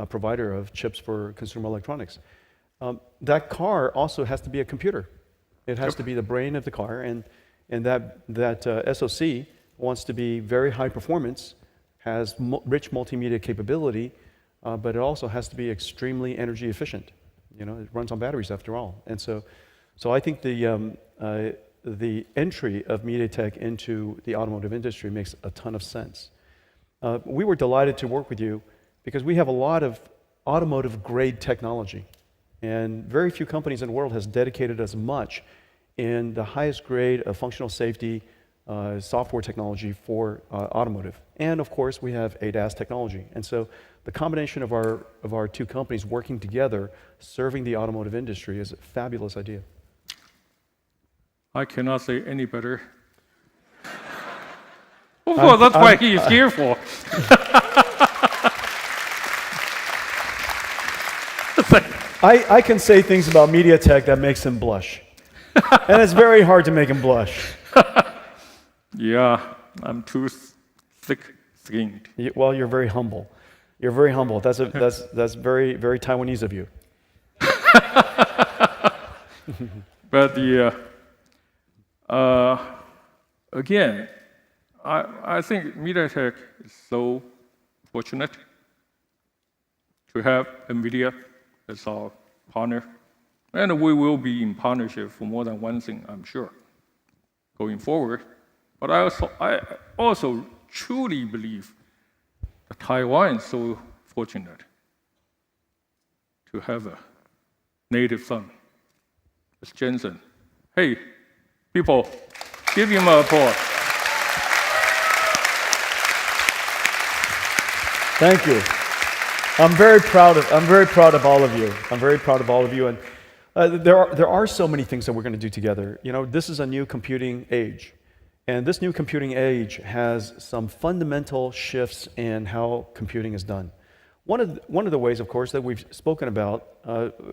provider of chips for consumer electronics. That car also has to be a computer. It has to be the brain of the car, and that SoC wants to be very high performance, has rich multimedia capability, but it also has to be extremely energy efficient. It runs on batteries after all. And so I think the entry of MediaTek into the automotive industry makes a ton of sense. We were delighted to work with you because we have a lot of automotive-grade technology, and very few companies in the world has dedicated as much in the highest grade of functional safety software technology for automotive. And of course, we have ADAS technology. And so the combination of our two companies working together, serving the automotive industry, is a fabulous idea. I cannot say any better. Well, that's what he is here for. I can say things about MediaTek that makes him blush. And it's very hard to make him blush. Yeah, I'm too thick-skinned. Well, you're very humble. You're very humble. That's very, very Taiwanese of you. But again, I think MediaTek is so fortunate to have Nvidia as our partner. And we will be in partnership for more than one thing, I'm sure, going forward. But I also truly believe that Taiwan is so fortunate to have a native son, as Jensen. Hey, people, give him an applause. Thank you. I'm very proud of all of you. I'm very proud of all of you. And there are so many things that we're going to do together. This is a new computing age. And this new computing age has some fundamental shifts in how computing is done. One of the ways, of course, that we've spoken about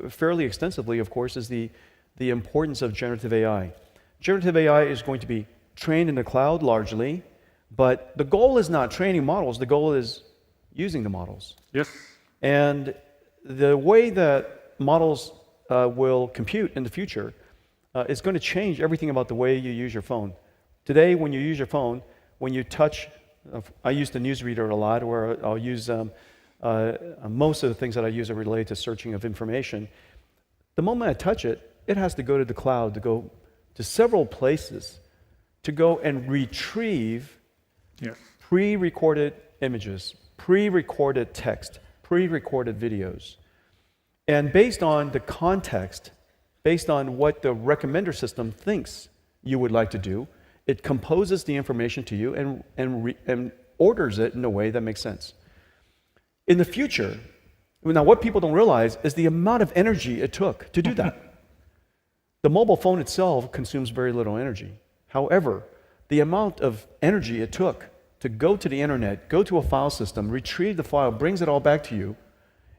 fairly extensively, of course, is the importance of generative AI. Generative AI is going to be trained in the cloud largely, but the goal is not training models. The goal is using the models. Yes. And the way that models will compute in the future is going to change everything about the way you use your phone. Today, when you use your phone, when you touch, I use the newsreader a lot, where I'll use most of the things that I use are related to searching of information. The moment I touch it, it has to go to the cloud, to go to several places, to go and retrieve pre-recorded images, pre-recorded text, pre-recorded videos. And based on the context, based on what the recommender system thinks you would like to do, it composes the information to you and orders it in a way that makes sense. In the future, now what people don't realize is the amount of energy it took to do that. The mobile phone itself consumes very little energy. However, the amount of energy it took to go to the internet, go to a file system, retrieve the file, brings it all back to you,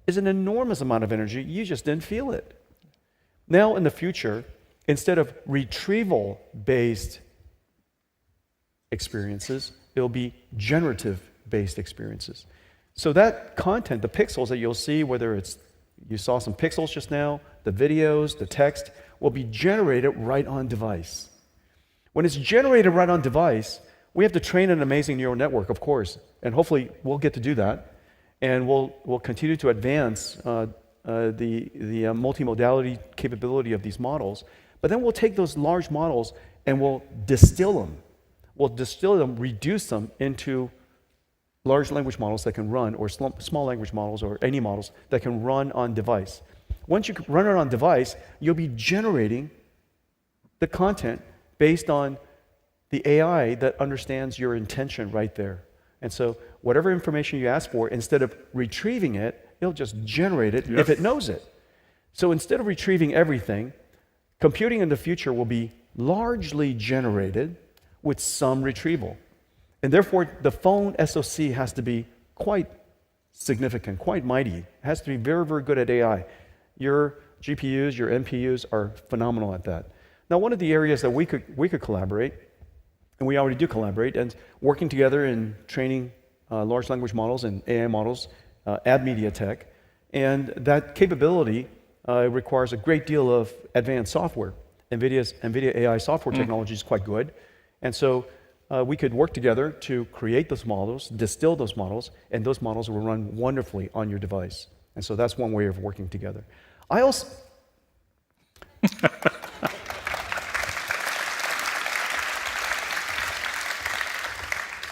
is an enormous amount of energy. You just didn't feel it. Now in the future, instead of retrieval-based experiences, it'll be generative-based experiences. So that content, the pixels that you'll see, whether it's, you saw some pixels just now, the videos, the text, will be generated right on device. When it's generated right on device, we have to train an amazing neural network, of course, and hopefully we'll get to do that, and we'll continue to advance the multimodality capability of these models. But then we'll take those large models and we'll distill them. We'll distill them, reduce them into large language models that can run, or small language models, or any models that can run on device. Once you run it on device, you'll be generating the content based on the AI that understands your intention right there. And so whatever information you ask for, instead of retrieving it, it'll just generate it if it knows it. So instead of retrieving everything, computing in the future will be largely generated with some retrieval. And therefore, the phone SoC has to be quite significant, quite mighty. It has to be very, very good at AI. Your GPUs, your NPUs are phenomenal at that. Now, one of the areas that we could collaborate, and we already do collaborate, and working together in training large language models and AI models at MediaTek, and that capability requires a great deal of advanced software. NVIDIA AI software technology is quite good, and so we could work together to create those models, distill those models, and those models will run wonderfully on your device. And so that's one way of working together. I also...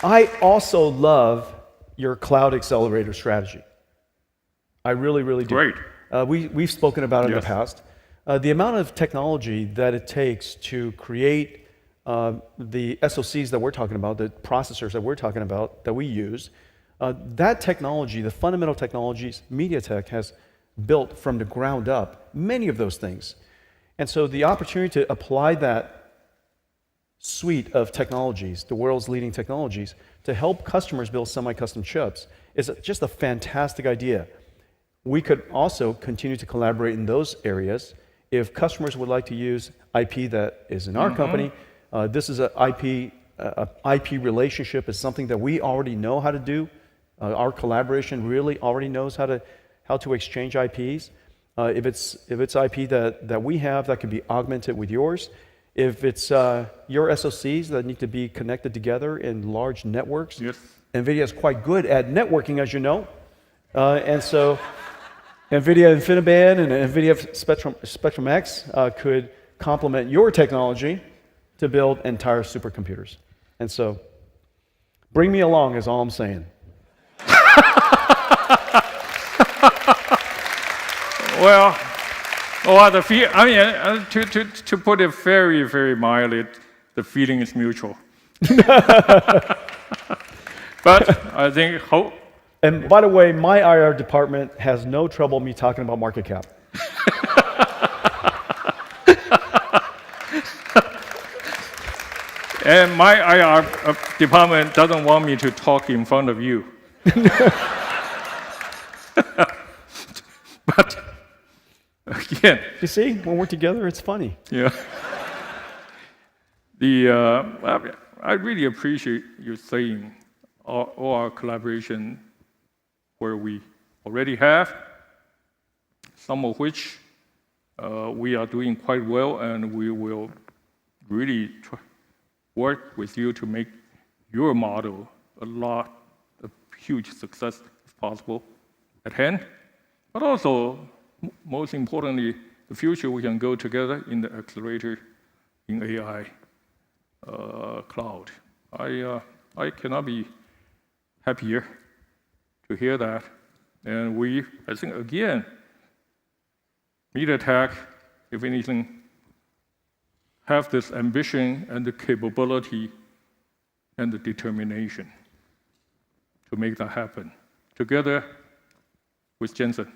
I also love your cloud accelerator strategy. I really, really do. Great. We've spoken about it in the Yes. past. The amount of technology that it takes to create the SoCs that we're talking about, the processors that we're talking about, that we use, that technology, the fundamental technologies, MediaTek has built from the ground up, many of those things. And so the opportunity to apply that suite of technologies, the world's leading technologies, to help customers build semi-custom chips is just a fantastic idea. We could also continue to collaborate in those areas. If customers would like to use IP that is in our company, this is an IP relationship is something that we already know how to do. Our collaboration really already knows how to exchange IPs. If it's IP that we have that can be augmented with yours, if it's your SoCs that need to be connected together in large networks, Yes. NVIDIA is quite good at networking, as you know, and so NVIDIA InfiniBand and NVIDIA Spectrum X could complement your technology to build entire supercomputers. And so, bring me along is all I'm saying. Well, to put it very, very mildly, the feeling is mutual. But I think And by the way, my IR department has no trouble me talking about market cap. And my IR department doesn't want me to talk in front of you. But again, You see, when we're together, it's funny. yeah. I really appreciate you saying all our collaboration where we already have, some of which we are doing quite well, and we will really work with you to make your model a huge success if possible at hand. But also, most importantly, the future we can go together in the accelerator in AI cloud. I cannot be happier to hear that. And I think again, MediaTek, if anything, have this ambition and the capability and the determination to make that happen together with Jensen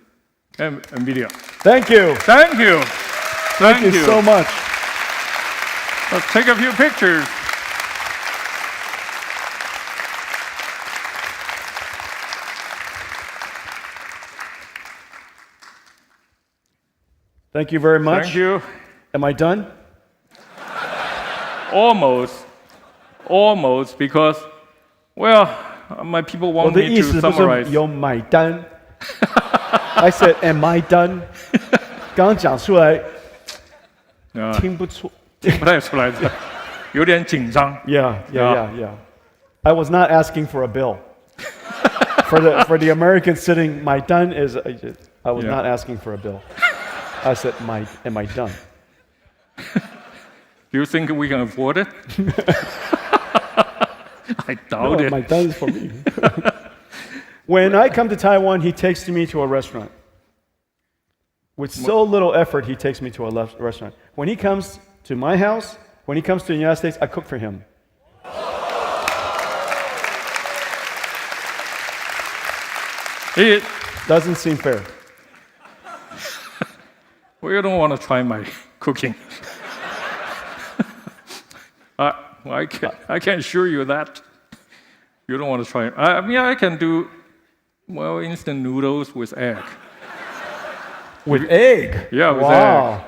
and Nvidia. Thank you. Thank you. Thank you so much. Let's take a few pictures. Thank you very much. Thank you. Am I done? Almost, because, well, my people want me to summarize. 有买单 I said, am I done? 刚刚讲出来听不出听不太出来的，有点紧张。Yeah. I was not asking for a bill. for the Americans sitting, my done is, I was not asking for a bill. I said, am I done? Do you think we can afford it? I doubt it. My done is for me. When I come to Taiwan, he takes me to a restaurant. With so little effort, he takes me to a restaurant. When he comes to my house, when he comes to the United States, I cook for him. It doesn't seem fair. Well, you don't want to try my cooking. I can assure you that you don't want to try. I mean, I can do Well, instant noodles with egg. With egg? Yeah, with wow. egg.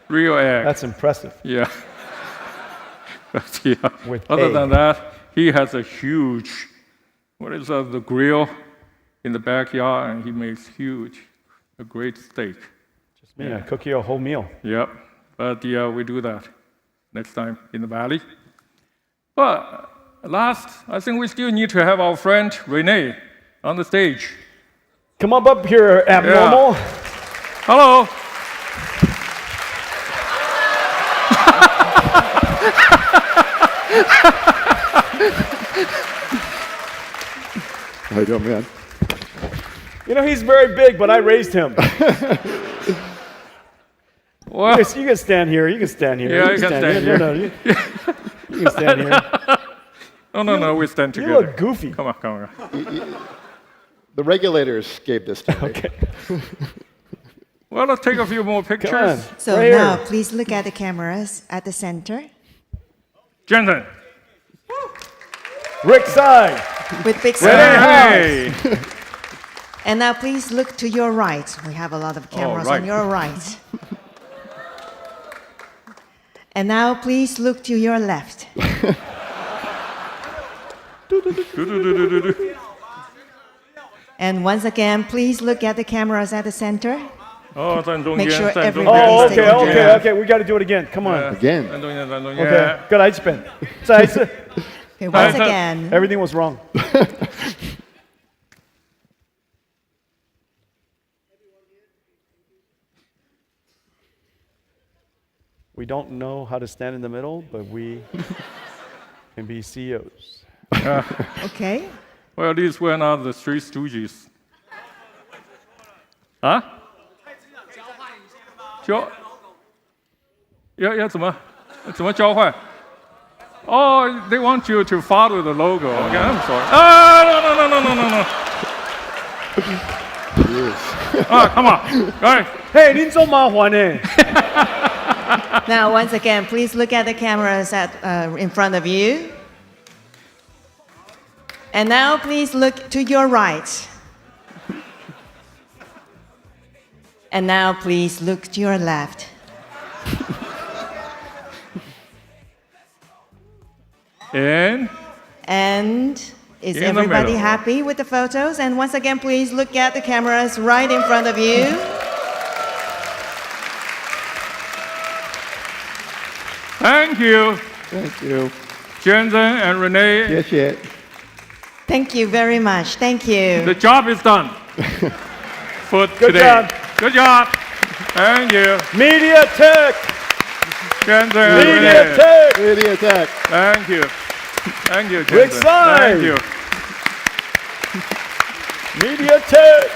Real egg. That's impressive. Yeah. But yeah, With other egg. than that, he has a huge, the grill in the backyard, and he makes a great steak. Just me, I cook you a whole meal. Yep. But yeah, we do that next time in the valley. But last, I think we still need to have our friend Renee on the stage. Come up here, abnormal. Yeah. Hello. How you doing, man? You know, he's very big, but I raised him. Well, You can stand here. You can stand here. Yeah, you can stand here. No, you can stand here. no, we stand You together. look goofy. Come on. The regulators gave this to me. Okay. Well, let's take a few more pictures. Come on. So Right now, here. please look at the cameras at the center Jensen. Rick Tsai. with big Renee smile. Hey. And now, please look to your right. We have a lot of cameras right. on your right. And now, please look to your left. And once again, please look at the cameras at the center. Oh, 站中间, Make sure 站中 everybody间. Oh, is okay, taken okay, care of. okay. We got to do it again. Come on. Again. 站中间, 站中 Okay, 间. good. I spin. 再一次. Okay, once Right. again. Everything was wrong. We don't know how to stand in the middle, but we can be CEOs. Okay. Well, these were not the Three Stooges. Huh? 要怎么交换? Oh, they want you to follow the logo. Okay, I'm sorry. No. Come on. All right. Hey, 您这么麻烦呢? Now, once again, please look at the cameras in front of you. And now, please look to your right. And now, please look to your left. And Is In the everybody middle. happy with the photos? And once again, please look at the cameras right in front of you. thank you, Thank you. Jensen and Renee. Yes, yeah. Thank you very much. Thank you. The job is done for Good today. job. Good job. Thank you, MediaTek! Jensen and Renee. MediaTek! MediaTek. Thank you. Thank you, Rick Jensen. Tsai. Thank you. MediaTek!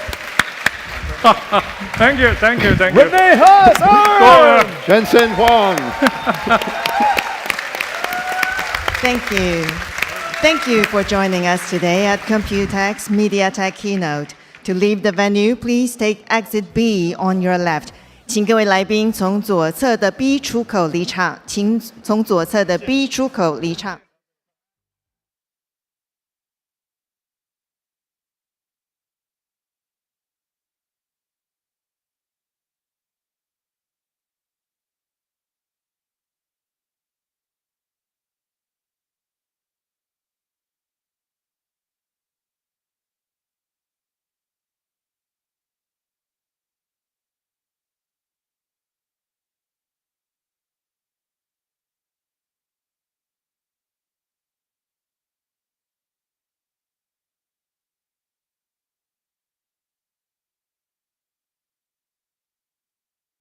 Thank you. Renee Haas! Go, Jensen Huang. Thank you. Thank you for joining us today at COMPUTEX MediaTek Keynote. To leave the venue, please take exit B on your left. 请各位来宾从左侧的 B 出口离场，请从左侧的 B 出口离场。